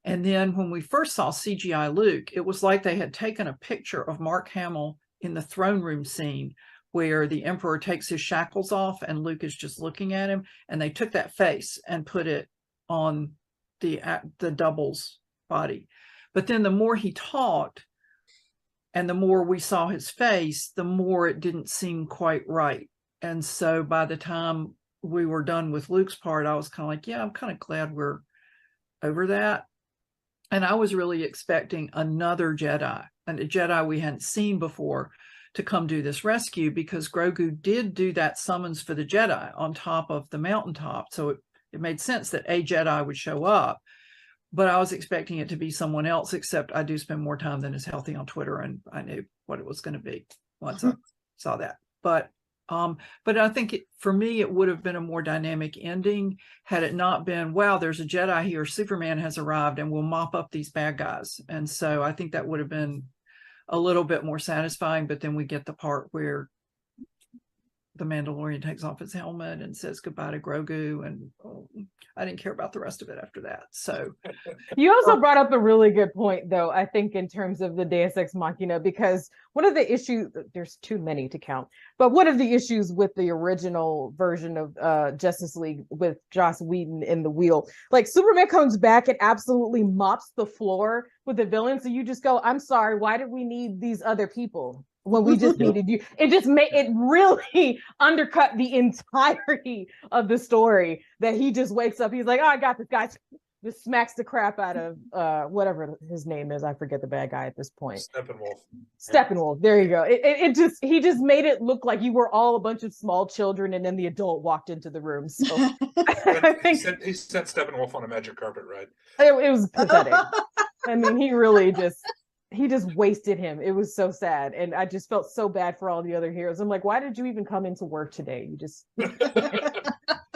And then when we first saw CGI Luke, it was like they had taken a picture of Mark Hamill in the throne room scene where the Emperor takes his shackles off and Luke is just looking at him, and they took that face and put it on the double's body. But then the more he talked and the more we saw his face, the more it didn't seem quite right. And so by the time we were done with Luke's part, I was kind of like, yeah, I'm kind of glad we're over that. And I was really expecting another Jedi, and a Jedi we hadn't seen before, to come do this rescue, because Grogu did do that summons for the Jedi on top of the mountaintop. So it made sense that a Jedi would show up, but I was expecting it to be someone else, except I do spend more time than is healthy on Twitter, and I knew what it was going to be once I saw that. But I think for me, it would have been a more dynamic ending had it not been, wow, there's a Jedi here, Superman has arrived, and we'll mop up these bad guys. And so I think that would have been a little bit more satisfying. But then we get the part where the Mandalorian takes off his helmet and says goodbye to Grogu, and I didn't care about the rest of it after that. So you also brought up a really good point, though, I think, in terms of the Deus Ex Machina, because one of the issues, there's too many to count, but one of the issues with the original version of Justice League with Joss Whedon in the wheel, like Superman comes back and absolutely mops the floor with the villains, and you just go, I'm sorry, why did we need these other people when we just needed you? It just made it really undercut the entirety of the story that he just wakes up, he's like, oh, I got this guy, just smacks the crap out of whatever his name is. I forget the bad guy at this point. Steppenwolf. There you go. He just made it look like you were all a bunch of small children, and then the adult walked into the room. So I think he sent Steppenwolf on a magic carpet ride. It was pathetic. I mean, he really just wasted him. It was so sad, and I just felt so bad for all the other heroes. I'm like, why did you even come into work today? You just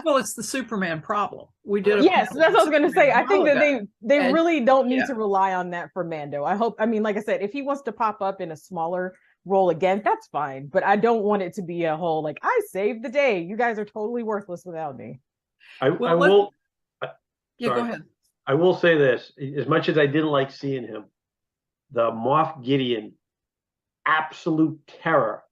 well, it's the Superman problem. We did. Yes, that's what I was going to say. I think that they And- really don't need to rely on that for Mando. I mean, like I said, if he wants to pop up in a smaller role again, that's fine. But I don't want it to be a whole like, I saved the day. You guys are totally worthless without me. I Well, will. Yeah, sorry. go ahead. I will say this: as much as I didn't like seeing him, the Moff Gideon absolute terror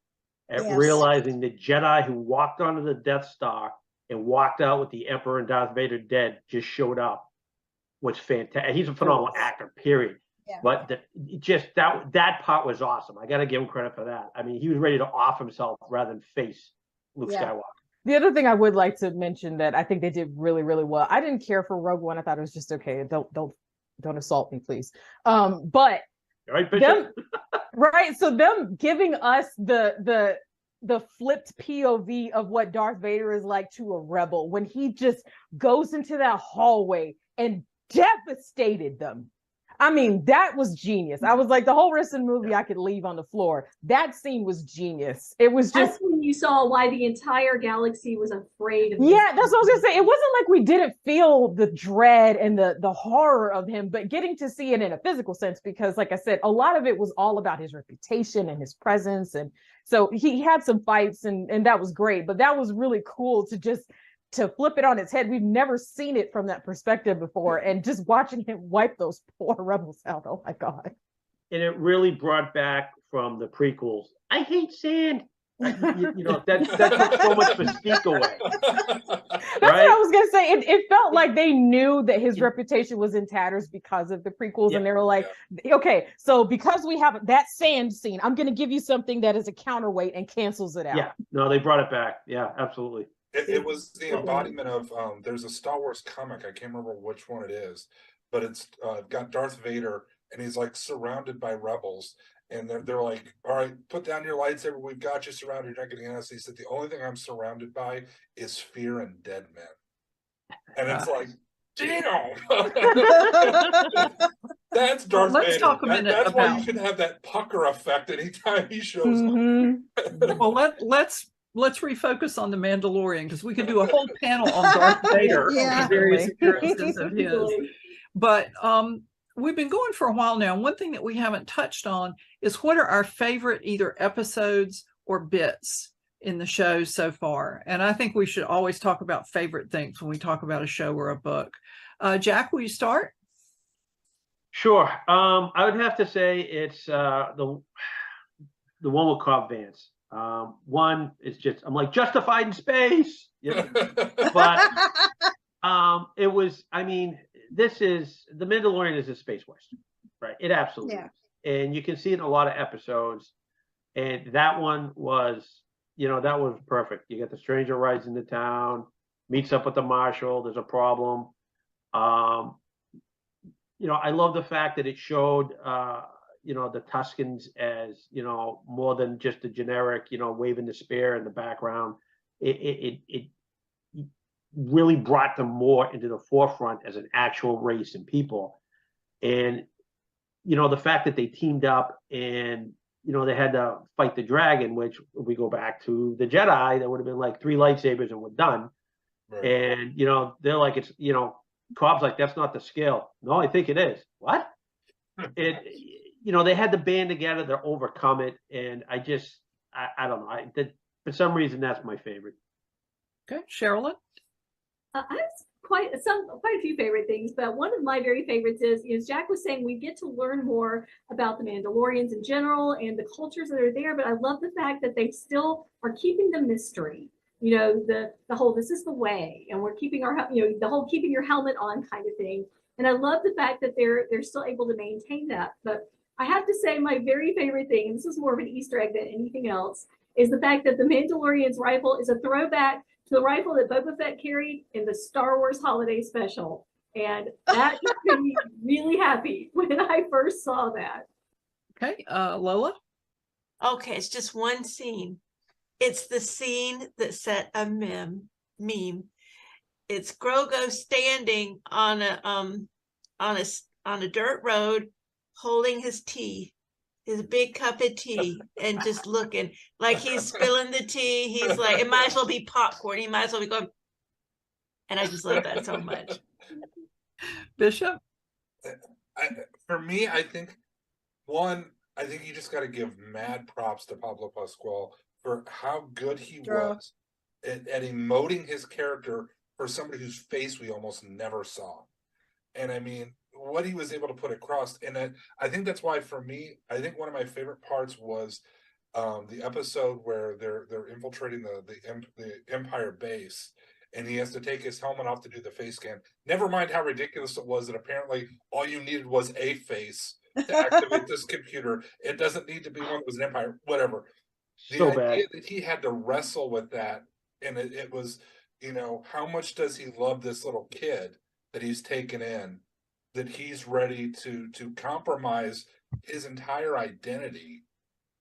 at Yes. realizing the Jedi who walked onto the Death Star and walked out with the Emperor and Darth Vader dead just showed up was fantastic. He's a phenomenal actor, period. Yeah. But that part was awesome. I got to give him credit for that. I mean, he was ready to off himself rather than face Luke Yeah. Skywalker. The other thing I would like to mention that I think they did really, really well. I didn't care for Rogue One. I thought it was just okay. Don't assault me, please. But All right, Bishop? right. So them giving us the flipped POV of what Darth Vader is like to a rebel when he just goes into that hallway and devastated them. I mean, that was genius. I was like, the whole rest of the movie I could leave on the floor. That scene was genius. It was just That's when you saw why the entire galaxy was afraid of yeah, that's what I was gonna say. It wasn't like we didn't feel the dread and the horror of him, but getting to see it in a physical sense, because like I said, a lot of it was all about his reputation and his presence. And so he had some fights and that was great, but that was really cool to flip it on its head. We've never seen it from that perspective before. And just watching him wipe those poor rebels out. Oh my God. And it really brought back from the prequels. I hate sand. That took so much mystique away. That's what I was gonna say. It felt like they knew that his reputation was in tatters because of the prequels, and they were like, okay, so because we have that sand scene, I'm gonna give you something that is a counterweight and cancels it out. Yeah, no, they brought it back. Yeah, absolutely. It was the embodiment of there's a Star Wars comic, I can't remember which one it is, but it's got Darth Vader and he's like surrounded by rebels, and they're like, all right, put down your lightsaber, we've got you surrounded, you're not getting us. He said, the only thing I'm surrounded by is fear and dead men. And it's like, damn. That's Darth Vader. Let's talk a minute That's about why you can have that pucker effect anytime he shows up. well, let's refocus on the Mandalorian, because we could do a whole panel on Darth Vader Yeah. and various appearances of his. But we've been going for a while now. One thing that we haven't touched on is what are our favorite either episodes or bits in the show so far. And I think we should always talk about favorite things when we talk about a show or a book. Jack, will you start? Sure. I would have to say it's the one with Cobb Vance. One is just, I'm like, justified in space. But it was, I mean, this is, The Mandalorian is a space western, right? It absolutely is. And you can see it in a lot of episodes. And that one was, that was perfect. You get the stranger rides into town, meets up with the marshal, there's a problem. I love the fact that it showed, the Tuskens as, more than just a generic, waving the spear in the background. It really brought them more into the forefront as an actual race and people. And, the fact that they teamed up and, they had to fight the dragon, which if we go back to the Jedi, that would have been like 3 lightsabers and we're done. Right. And, they're like, it's, Cobb's like, that's not the skill. No, I think it is. What? They had to band together to overcome it. And I don't know. For some reason, that's my favorite. Okay, Cheralyn. I have quite a few favorite things, but one of my very favorites is Jack was saying we get to learn more about the Mandalorians in general and the cultures that are there. But I love the fact that they still are keeping the mystery. You know, the whole this is the way, and we're keeping our the whole keeping your helmet on kind of thing. And I love the fact that they're still able to maintain that. But I have to say my very favorite thing, and this is more of an Easter egg than anything else, is the fact that the Mandalorian's rifle is a throwback to the rifle that Boba Fett carried in the Star Wars Holiday Special. And that made me really happy when I first saw that. Okay, Lola. Okay, it's just one scene. It's the scene that set a meme. It's Grogu standing on a dirt road, holding his tea, his big cup of tea, and just looking like he's spilling the tea. He's like, it might as well be popcorn. He might as well be going. And I just love that so much. Bishop. For me, I think you just got to give mad props to Pablo Pascual for how good he was at emoting his character for somebody whose face we almost never saw. And I mean, what he was able to put across, and I think that's why, for me, I think one of my favorite parts was the episode where they're infiltrating the Empire base, and he has to take his helmet off to do the face scan. Never mind how ridiculous it was that apparently all you needed was a face to activate this computer. It doesn't need to be one that was an Empire, whatever. The idea that he had to wrestle with that, and it was, how much does he love this little kid that he's taken in, that he's ready to compromise his entire identity,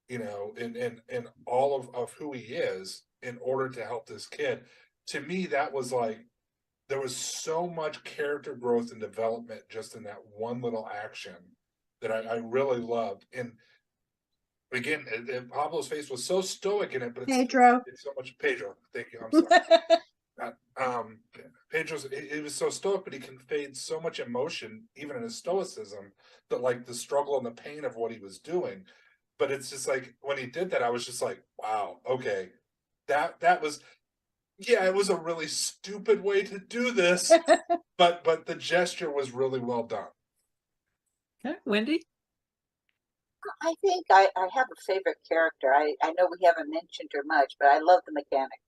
and all of who he is in order to help this kid. To me, that was like, there was so much character growth and development just in that one little action that I really loved. And again, Pablo's face was so stoic in it, but it's so much Pedro. Thank you. I'm sorry. Pedro's, he was so stoic, but he conveyed so much emotion, even in his stoicism, that like the struggle and the pain of what he was doing. But it's just like, when he did that, I was just like, wow, okay, that was, yeah, it was a really stupid way to do this, but the gesture was really well done. Okay, Wendy. I think I have a favorite character. I know we haven't mentioned her much, but I love the mechanic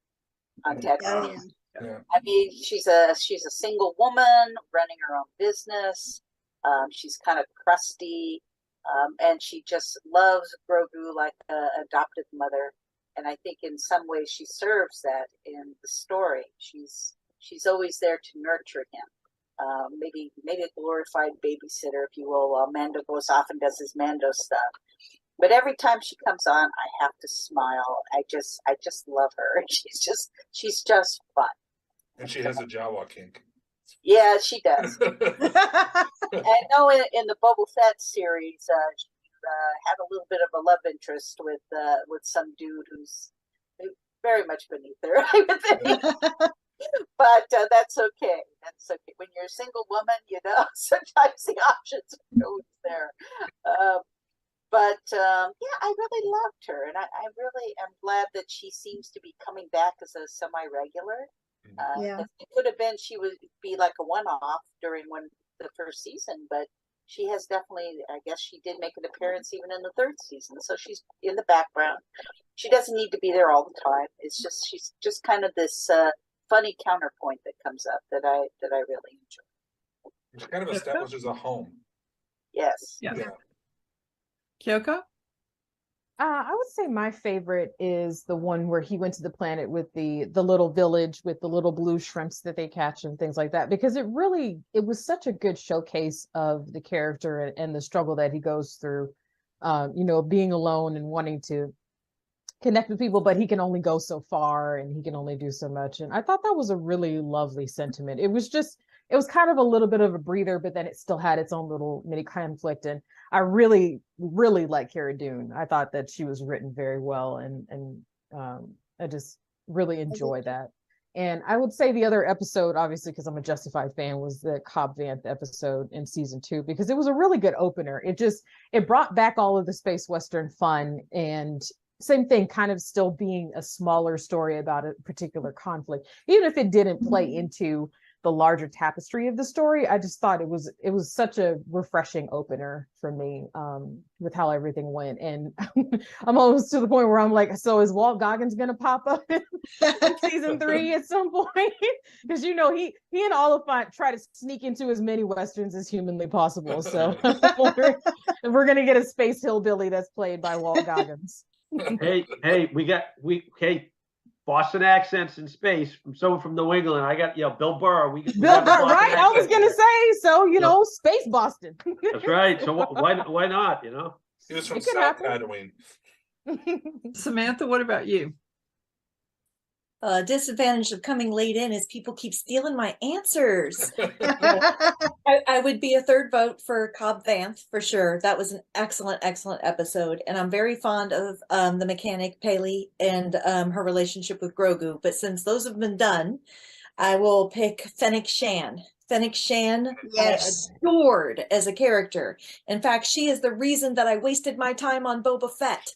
on Tatooine. Yeah. I mean, she's a single woman running her own business. She's kind of crusty, and she just loves Grogu like an adopted mother. And I think in some ways she serves that in the story. She's always there to nurture him. Maybe a glorified babysitter, if you will, while Mando goes off and does his Mando stuff. But every time she comes on, I have to smile. I just love her. She's just fun. And she has a Jawa kink. Yeah, she does. I know in the Boba Fett series, she had a little bit of a love interest with some dude who's very much beneath her, I would think. But that's okay. That's okay. When you're a single woman, sometimes the options are always there. Yeah, I really loved her, and I really am glad that she seems to be coming back as a semi-regular. It could have been she would be like a one-off during the first season, but she has definitely, I guess she did make an appearance even in the third season, so she's in the background. She doesn't need to be there all the time. It's just she's just kind of this funny counterpoint that comes up that I really enjoy. She kind of establishes a home. Yes. Yeah. Kyoko? I would say my favorite is the one where he went to the planet with the little village with the little blue shrimps that they catch and things like that, because it was such a good showcase of the character and the struggle that he goes through, being alone and wanting to connect with people, but he can only go so far and he can only do so much. And I thought that was a really lovely sentiment. It was kind of a little bit of a breather, but then it still had its own little mini conflict. And I really, really like Cara Dune. I thought that she was written very well, and I just really enjoy that. And I would say the other episode, obviously, because I'm a Justified fan, was the Cobb Vanth episode in season 2, because it was a really good opener. It brought back all of the space Western fun, and same thing, kind of still being a smaller story about a particular conflict, even if it didn't play into the larger tapestry of the story. I just thought it was such a refreshing opener for me, with how everything went. And I'm almost to the point where I'm like, so is Walt Goggins gonna pop up in season 3 at some point? Because he and Oliphant try to sneak into as many westerns as humanly possible. So we're gonna get a space hillbilly that's played by Walt Goggins. Hey, Boston accents in space from someone from New England. I got Bill Burr. Bill Burr, right? I was gonna say, so space Boston. That's right. So why not? He was from South Tatooine. Samantha, what about you? Disadvantage of coming late in is people keep stealing my answers. I would be a third vote for Cobb Vanth for sure. That was an excellent episode, and I'm very fond of the mechanic Paley and her relationship with Grogu. But since those have been done, I will pick Fennec Shan. Fennec Shan, Yes. I adored as a character. In fact, she is the reason that I wasted my time on Boba Fett.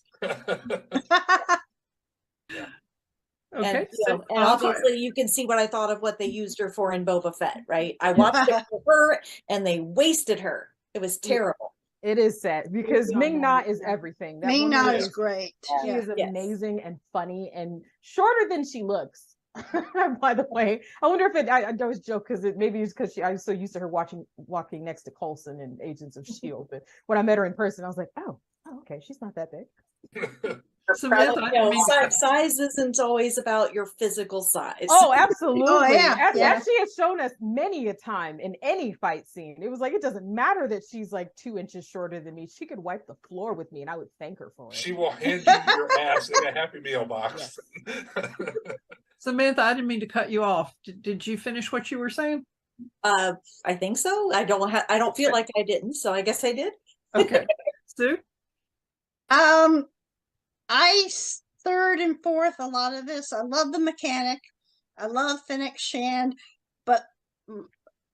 Okay. And obviously you can see what I thought of what they used her for in Boba Fett, right? I watched it for her and they wasted her. It was terrible. It is sad because Ming-Na is everything. Ming-Na is great. She is amazing and funny and shorter than she looks. By the way, I wonder if I always joke because maybe it's because I was so used to her walking next to Coulson in Agents of S.H.I.E.L.D. But when I met her in person, I was like, oh, okay, she's not that big. Samantha, size isn't always about your physical size. Oh, absolutely. Oh, yeah. As she has shown us many a time in any fight scene. It was like, it doesn't matter that she's like 2 inches shorter than me. She could wipe the floor with me and I would thank her for it. She will hand you your ass in a Happy Meal box. Yes. Samantha, I didn't mean to cut you off. Did you finish what you were saying? I think so. I don't feel like I didn't, so I guess I did. Okay. Sue? I third and fourth a lot of this. I love the mechanic. I love Fennec Shand, but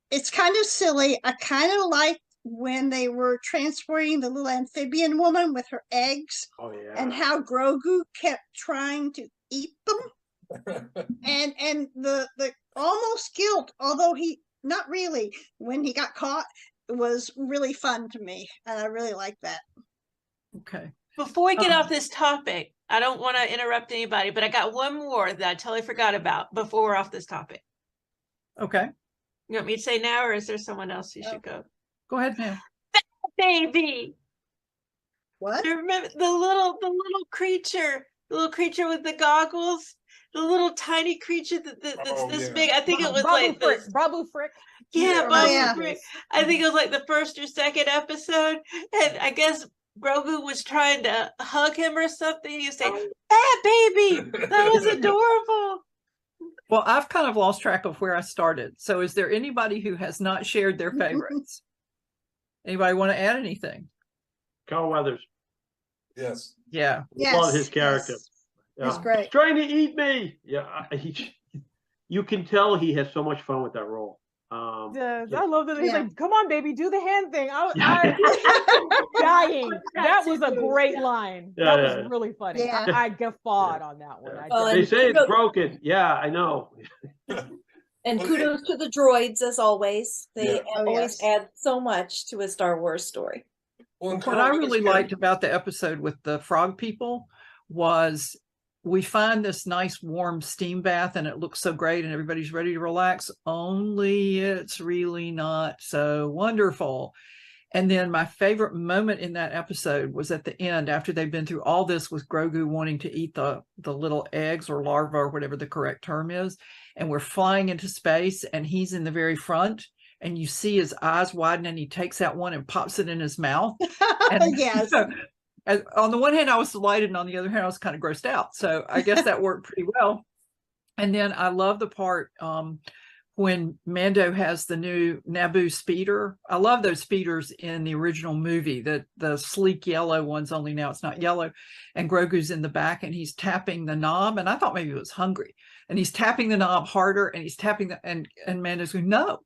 it's kind of silly. I kind of like when they were transporting the little amphibian woman with her eggs. Oh yeah. And how Grogu kept trying to eat them. and the almost guilt, although he not really, when he got caught, it was really fun to me. And I really like that. Okay. Before we get off this topic, I don't want to interrupt anybody, but I got one more that I totally forgot about before we're off this topic. Okay. You want me to say now, or is there someone else who should go? Go ahead now. Baby. What? Do you remember the little creature with the goggles? The little tiny creature that's this big. I think it was Babu Frick. Yeah, Babu Frick. I think it was like the first or second episode. And I guess Grogu was trying to hug him or something. You say, "Bad baby." That was adorable. Well, I've kind of lost track of where I started. So is there anybody who has not shared their favorites? Anybody want to add anything? Carl Weathers. Yes. Yeah. Love his character. Yes. Yeah. He's great. He's trying to eat me. Yeah. You can tell he has so much fun with that role. Yes, I love that he's like, "Come on, baby, do the hand thing." I was dying. That was a great line. That was really funny. Yeah. I guffawed on that one. They say it's broken. Yeah, I know. And kudos to the droids as always. They always yes. add so much to a Star Wars story. Well, What I really liked about the episode with the frog people was we find this nice warm steam bath and it looks so great and everybody's ready to relax, only it's really not so wonderful. And then my favorite moment in that episode was at the end, after they've been through all this with Grogu wanting to eat the little eggs or larvae or whatever the correct term is. And we're flying into space and he's in the very front and you see his eyes widen and he takes out one and pops it in his mouth. And Yes. on the one hand, I was delighted, and on the other hand, I was kind of grossed out. So I guess that worked pretty well. And then I love the part when Mando has the new Naboo speeder. I love those speeders in the original movie, the sleek yellow ones, only now it's not yellow. And Grogu's in the back and he's tapping the knob. And I thought maybe he was hungry. And he's tapping the knob harder and he's tapping and Mando's going, no.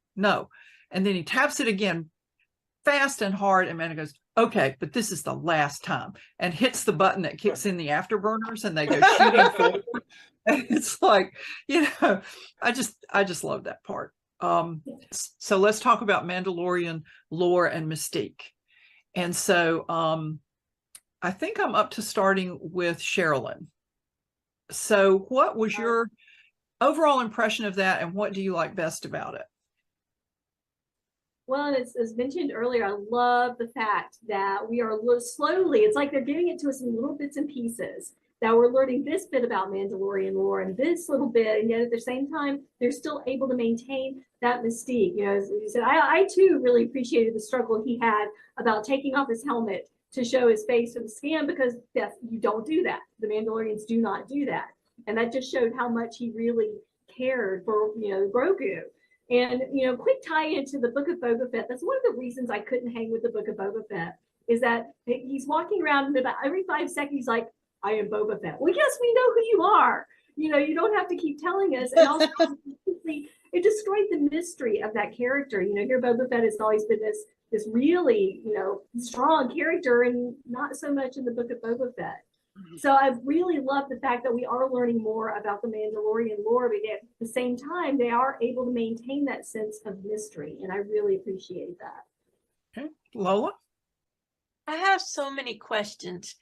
And then he taps it again fast and hard. And Mando goes, okay, but this is the last time, and hits the button that kicks in the afterburners and they go shooting forward. And it's like, I just love that part. So let's talk about Mandalorian lore and mystique. And so I think I'm up to starting with Cheralyn. So what was your overall impression of that, and what do you like best about it? Well, as mentioned earlier, I love the fact that we are slowly, it's like they're giving it to us in little bits and pieces, that we're learning this bit about Mandalorian lore and this little bit, and yet at the same time, they're still able to maintain that mystique. As you said, I too really appreciated the struggle he had about taking off his helmet to show his face for the scan, because yes, you don't do that. The Mandalorians do not do that. And that just showed how much he really cared for, Grogu. And, quick tie into the Book of Boba Fett. That's one of the reasons I couldn't hang with the Book of Boba Fett, is that he's walking around and about every 5 seconds, he's like, I am Boba Fett. Well, yes, we know who you are. You don't have to keep telling us. And also, it destroyed the mystery of that character. Here Boba Fett has always been this really, strong character, and not so much in the Book of Boba Fett. So I really love the fact that we are learning more about the Mandalorian lore, but at the same time, they are able to maintain that sense of mystery, and I really appreciate that. Okay, Lola? I have so many questions.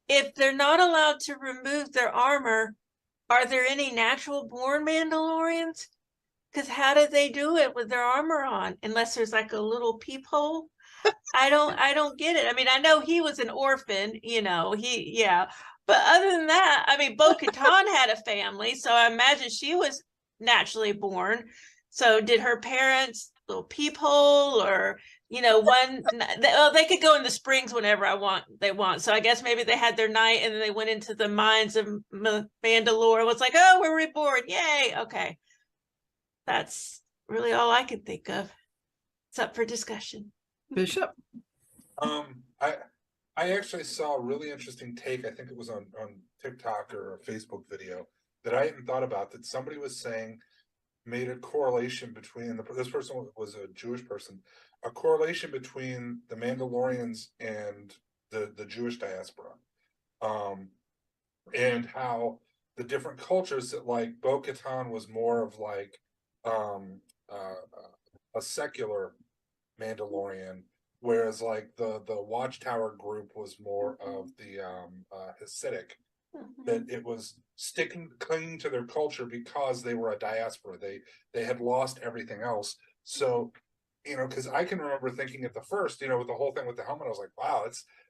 If they're not allowed to remove their armor, are there any natural born Mandalorians? Because how do they do it with their armor on, unless there's like a little peephole? I don't get it. I mean, I know he was an orphan, but other than that, I mean, Bo-Katan had a family, so I imagine she was naturally born. So did her parents little peephole, or they could go in the springs whenever they want. So I guess maybe they had their night and then they went into the mines of Mandalore. It was like, oh, we're reborn, yay. Okay, that's really all I can think of. It's up for discussion. Bishop? I actually saw a really interesting take. I think it was on TikTok or a Facebook video that I hadn't thought about, that somebody was saying made a correlation between this person was a Jewish person, a correlation between the Mandalorians and the Jewish diaspora, and how the different cultures, that like Bo-Katan was more of like a secular Mandalorian, whereas like the Watchtower group was more of the Hasidic. That it was clinging to their culture because they were a diaspora. They had lost everything else. So, because I can remember thinking at the first, with the whole thing with the helmet, I was like, wow,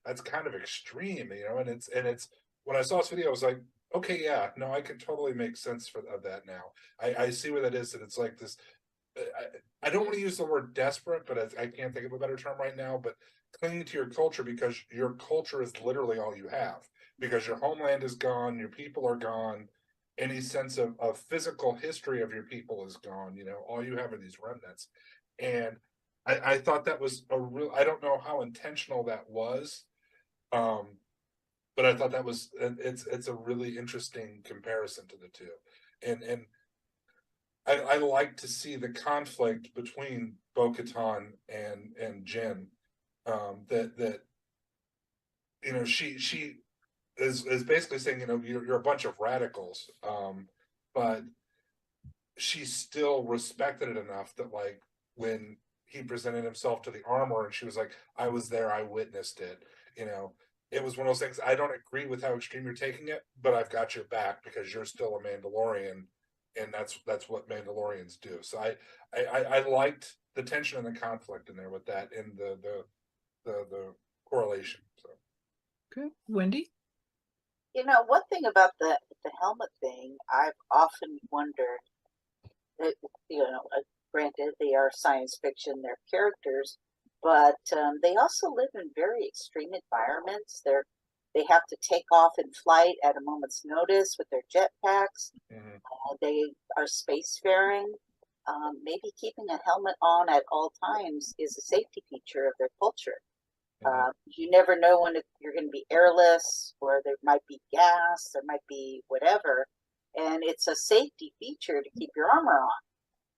that's kind of extreme, and it's when I saw this video, I was like, okay, yeah, no, I can totally make sense of that now. I see what that is, that it's like this. I don't want to use the word desperate, but I can't think of a better term right now, but clinging to your culture, because your culture is literally all you have, because your homeland is gone, your people are gone, any sense of physical history of your people is gone. All you have are these remnants. And I thought that was I don't know how intentional that was, but I thought that was, it's a really interesting comparison to the two. And I like to see the conflict between Bo-Katan and Jin, that she is basically saying, you're a bunch of radicals, but she still respected it enough that, like, when he presented himself to the armor and she was like, I was there, I witnessed it, it was one of those things. I don't agree with how extreme you're taking it, but I've got your back because you're still a Mandalorian. And that's what Mandalorians do. So I liked the tension and the conflict in there with that, and the correlation. So, okay, Wendy. One thing about the helmet thing, I've often wondered. Granted, they are science fiction; they're characters, but they also live in very extreme environments. They have to take off in flight at a moment's notice with their jetpacks. They are spacefaring. Maybe keeping a helmet on at all times is a safety feature of their culture. You never know when you're going to be airless, or there might be gas, there might be whatever. And it's a safety feature to keep your armor on.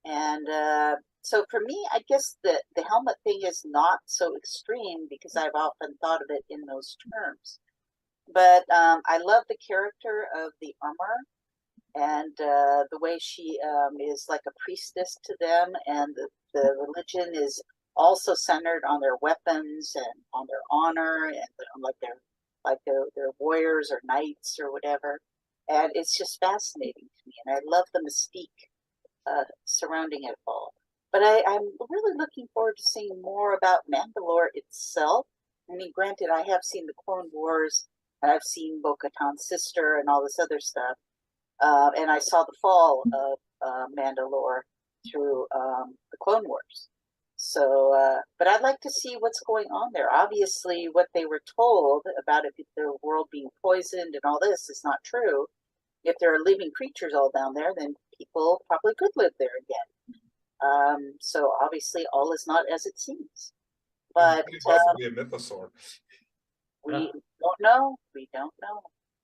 And So for me, I guess the helmet thing is not so extreme because I've often thought of it in those terms. But I love the character of the armor and the way she is like a priestess to them, and the religion is also centered on their weapons and on their honor and like their warriors or knights or whatever. And it's just fascinating to me, and I love the mystique surrounding it all. But I'm really looking forward to seeing more about Mandalore itself. I mean, granted, I have seen the Clone Wars, and I've seen Bo-Katan's sister and all this other stuff. And I saw the fall of Mandalore through the Clone Wars. So, but I'd like to see what's going on there. Obviously, what they were told about it, the world being poisoned and all this is not true. If there are living creatures all down there, then people probably could live there again. So obviously, all is not as it seems. But possibly a mythosaur. We don't know. We don't know.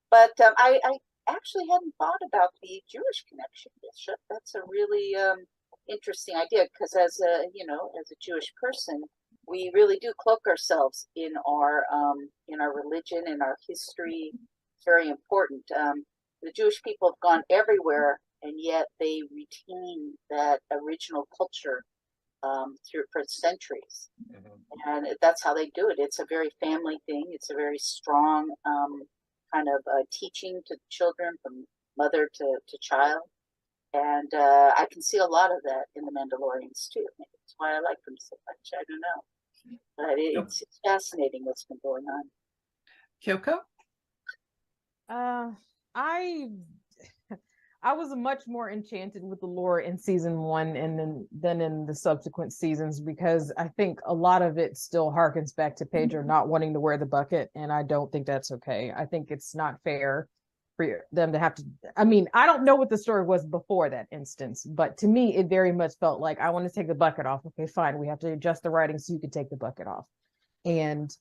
But I actually hadn't thought about the Jewish connection, Bishop. That's a really interesting idea, because as a Jewish person, we really do cloak ourselves in our religion and our history. It's very important. The Jewish people have gone everywhere, and yet they retain that original culture for centuries. And that's how they do it. It's a very family thing. It's a very strong kind of teaching to children from mother to child. And I can see a lot of that in the Mandalorians too. Maybe that's why I like them so much. I don't know. But it's fascinating what's been going on. Kyoko? I was much more enchanted with the lore in season 1 and than in the subsequent seasons, because I think a lot of it still harkens back to Pedro not wanting to wear the bucket, and I don't think that's okay. I think it's not fair for them to have to. I mean, I don't know what the story was before that instance, but to me, it very much felt like, I want to take the bucket off. Okay, fine. We have to adjust the writing so you can take the bucket off. And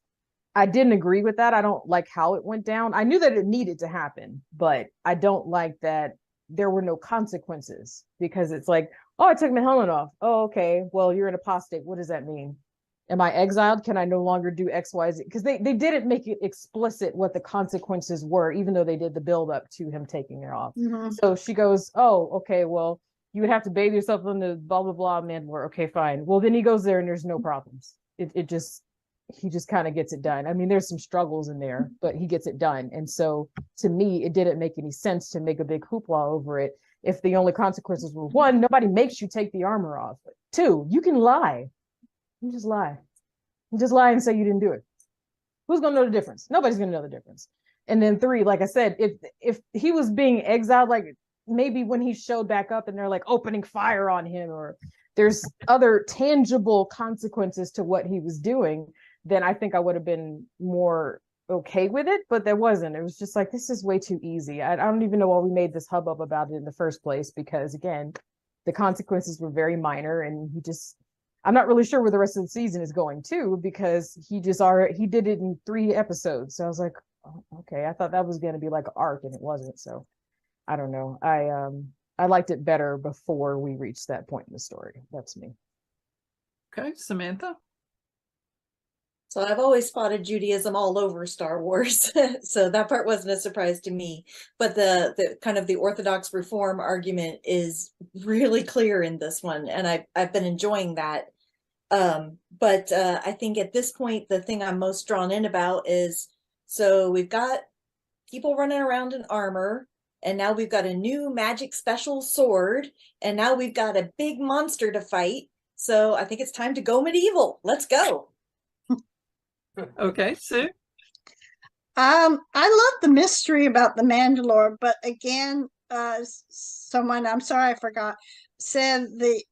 I didn't agree with that. I don't like how it went down. I knew that it needed to happen, but I don't like that there were no consequences, because it's like, oh, I took my helmet off. Oh, okay. Well, you're an apostate. What does that mean? Am I exiled? Can I no longer do X, Y, Z? Because they didn't make it explicit what the consequences were, even though they did the build up to him taking it off. So she goes, oh, okay, well, you would have to bathe yourself in the blah, blah, blah, Mandalore. Okay, fine. Well, then he goes there and there's no problems. He just kind of gets it done. I mean, there's some struggles in there, but he gets it done. And so to me, it didn't make any sense to make a big hoopla over it if the only consequences were, 1, nobody makes you take the armor off. 2, you can lie. You just lie. You just lie and say you didn't do it. Who's going to know the difference? Nobody's going to know the difference. And then 3, like I said, if he was being exiled, like maybe when he showed back up and they're like opening fire on him, or there's other tangible consequences to what he was doing, then I think I would have been more okay with it, but there wasn't. It was just like, this is way too easy. I don't even know why we made this hubbub about it in the first place, because again, the consequences were very minor, and I'm not really sure where the rest of the season is going to, because he did it in 3 episodes. So I was like, oh, okay, I thought that was going to be like an arc, and it wasn't. So I don't know. I liked it better before we reached that point in the story. That's me. Okay, Samantha? So I've always spotted Judaism all over Star Wars, so that part wasn't a surprise to me. But the kind of the Orthodox Reform argument is really clear in this one, and I've been enjoying that. But I think at this point, the thing I'm most drawn in about is, so we've got people running around in armor, and now we've got a new magic special sword, and now we've got a big monster to fight. So I think it's time to go medieval. Let's go. Okay, Sue? I love the mystery about the Mandalore, but again, someone, I'm sorry, I forgot, said the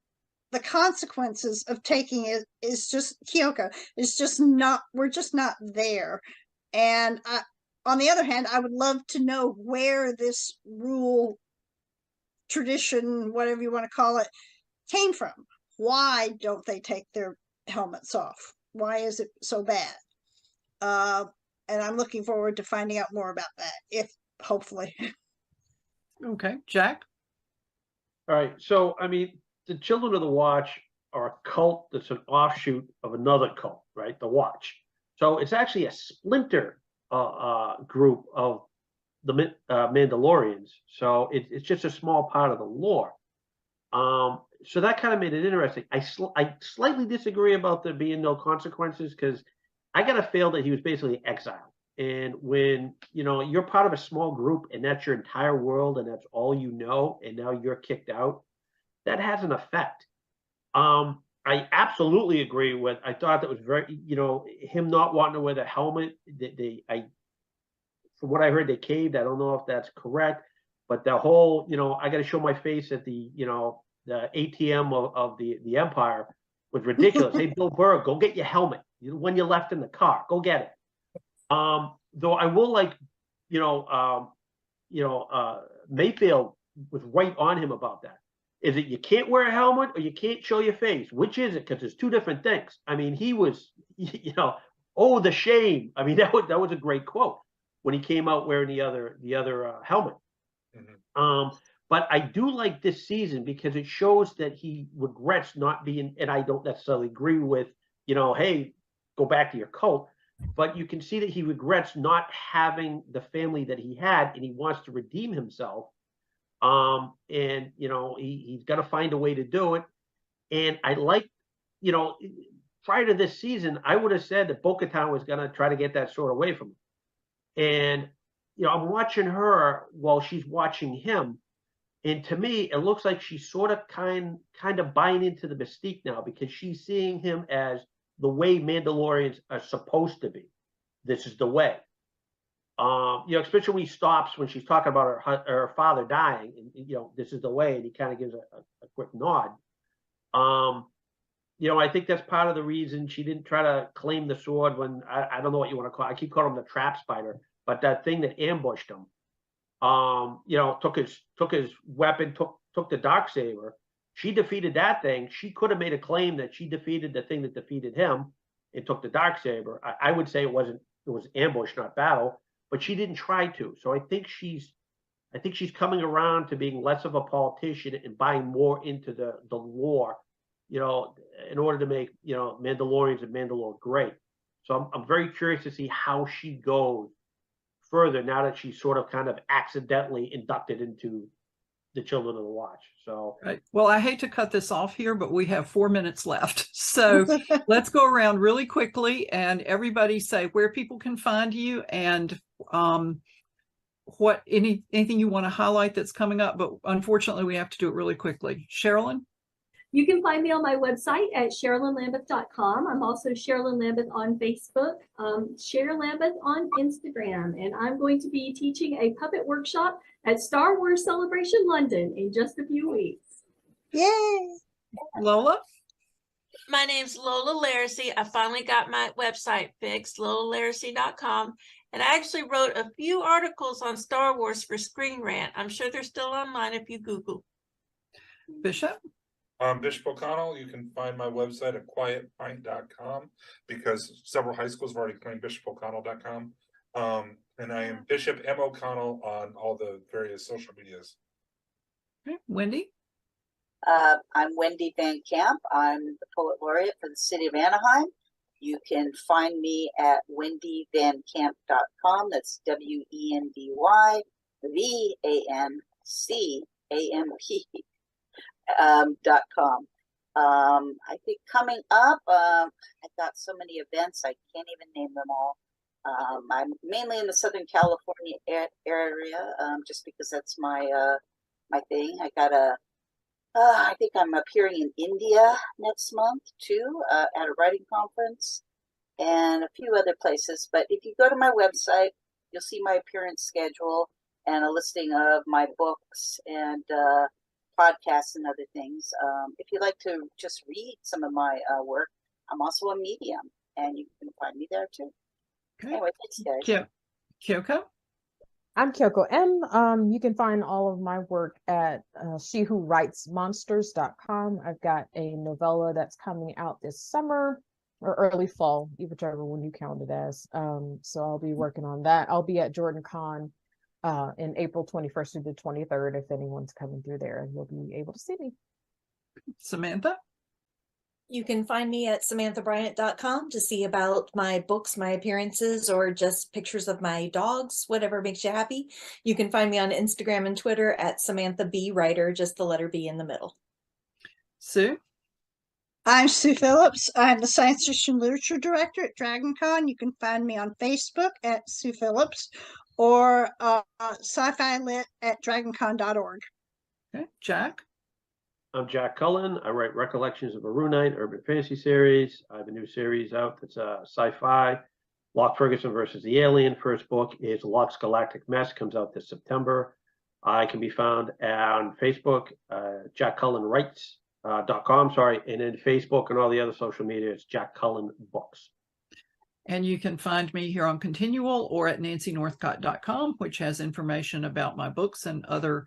consequences of taking it is just, Kyoko, is just not, we're just not there. And on the other hand, I would love to know where this rule, tradition, whatever you want to call it, came from. Why don't they take their helmets off? Why is it so bad? And I'm looking forward to finding out more about that, if hopefully. Okay, Jack? All right. So, I mean, the Children of the Watch are a cult that's an offshoot of another cult, right? The Watch. So it's actually a splinter group of the Mandalorians. So it's just a small part of the lore. So that kind of made it interesting. I slightly disagree about there being no consequences, because I got to feel that he was basically exiled. And when you're part of a small group and that's your entire world and that's all you know, and now you're kicked out, that has an effect. I absolutely agree with. I thought that was very, him not wanting to wear the helmet. From what I heard, they caved. I don't know if that's correct, but the whole, I got to show my face at the ATM of the Empire was ridiculous. Hey, Bill Burr, go get your helmet. When you left in the car, go get it. Though I will Mayfield was right on him about that. Is it you can't wear a helmet or you can't show your face? Which is it? Because there's two different things. I mean, he was, oh, the shame. I mean, that was a great quote when he came out wearing the other helmet. Mm-hmm. But I do like this season because it shows that he regrets not being, and I don't necessarily agree with, hey, go back to your cult. But you can see that he regrets not having the family that he had, and he wants to redeem himself. And he's got to find a way to do it. And I like, prior to this season, I would have said that Bo-Katan was going to try to get that sword away from him. And I'm watching her while she's watching him, and to me, it looks like she's sort of kind of buying into the mystique now, because she's seeing him as the way Mandalorians are supposed to be. This is the way. Especially when he stops when she's talking about her father dying, and this is the way, and he kind of gives a quick nod. I think that's part of the reason she didn't try to claim the sword when I don't know what you want to call it. I keep calling him the trap spider, but that thing that ambushed him. Took his weapon, took the Darksaber. She defeated that thing. She could have made a claim that she defeated the thing that defeated him and took the Darksaber. I would say it was ambush, not battle, but she didn't try to. So I think she's coming around to being less of a politician and buying more into the lore, in order to make, Mandalorians and Mandalore great. So I'm very curious to see how she goes further now that she's sort of kind of accidentally inducted into the Children of the Watch. So, right. Well, I hate to cut this off here, but we have 4 minutes left. So let's go around really quickly and everybody say where people can find you and anything you want to highlight that's coming up. But unfortunately, we have to do it really quickly. Cheralyn? You can find me on my website at CheralynLambeth.com. I'm also Cheralyn Lambeth on Facebook, Cher Lambeth on Instagram, and I'm going to be teaching a puppet workshop at Star Wars Celebration London in just a few weeks. Yay! Lola? My name's Lola Lariscy. I finally got my website fixed, LolaLariscy.com, and I actually wrote a few articles on Star Wars for Screen Rant. I'm sure they're still online if you Google. Bishop? Bishop O'Connell. You can find my website at quietpint.com because several high schools have already claimed BishopO'Connell.com. And I am Bishop M. O'Connell on all the various social medias. Okay. Wendy? I'm Wendy Van Camp. I'm the poet laureate for the city of Anaheim. You can find me at wendyvancamp.com. That's WendyVancamp.com. I think coming up, I've got so many events, I can't even name them all. I'm mainly in the Southern California area, just because that's my my thing. I think I'm appearing in India next month too, at a writing conference, and a few other places. But if you go to my website, you'll see my appearance schedule and a listing of my books and podcasts and other things. If you'd like to just read some of my work, I'm also a medium, and you can find me there too. Okay. Anyway, thanks, guys. Kyoko? I'm Kyoko M. You can find all of my work at shewhowritesmonsters.com. I've got a novella that's coming out this summer or early fall, whichever one you count it as. So I'll be working on that. I'll be at Jordan Con in April 21st through the 23rd. If anyone's coming through there, you'll be able to see me. Samantha? You can find me at samanthabryant.com to see about my books, my appearances, or just pictures of my dogs, whatever makes you happy. You can find me on Instagram and Twitter at Samantha B Writer, just the letter B in the middle. Sue? I'm Sue Phillips. I'm the Science Fiction Literature Director at DragonCon. You can find me on Facebook at Sue Phillips or sci-fi lit at dragoncon.org. Okay. Jack? I'm Jack Cullen. I write Recollections of a Runite urban fantasy series. I have a new series out that's sci-fi. Locke Ferguson versus the Alien. First book is Locke's Galactic Mess. Comes out this September. I can be found on Facebook, jackcullenwrites.com, and then Facebook and all the other social media, it's Jack Cullen Books. And you can find me here on ConTinual or at nancynorthcott.com, which has information about my books and other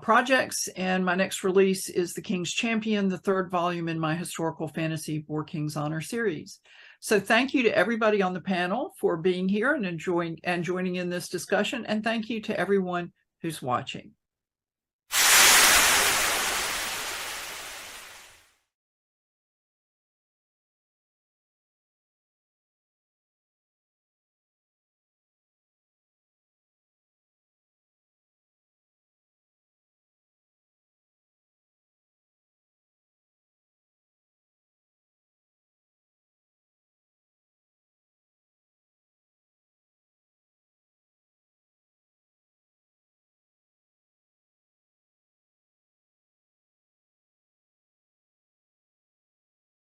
projects. And my next release is The King's Champion, the third volume in my historical fantasy War Kings Honor series. So thank you to everybody on the panel for being here and joining in this discussion. And thank you to everyone who's watching.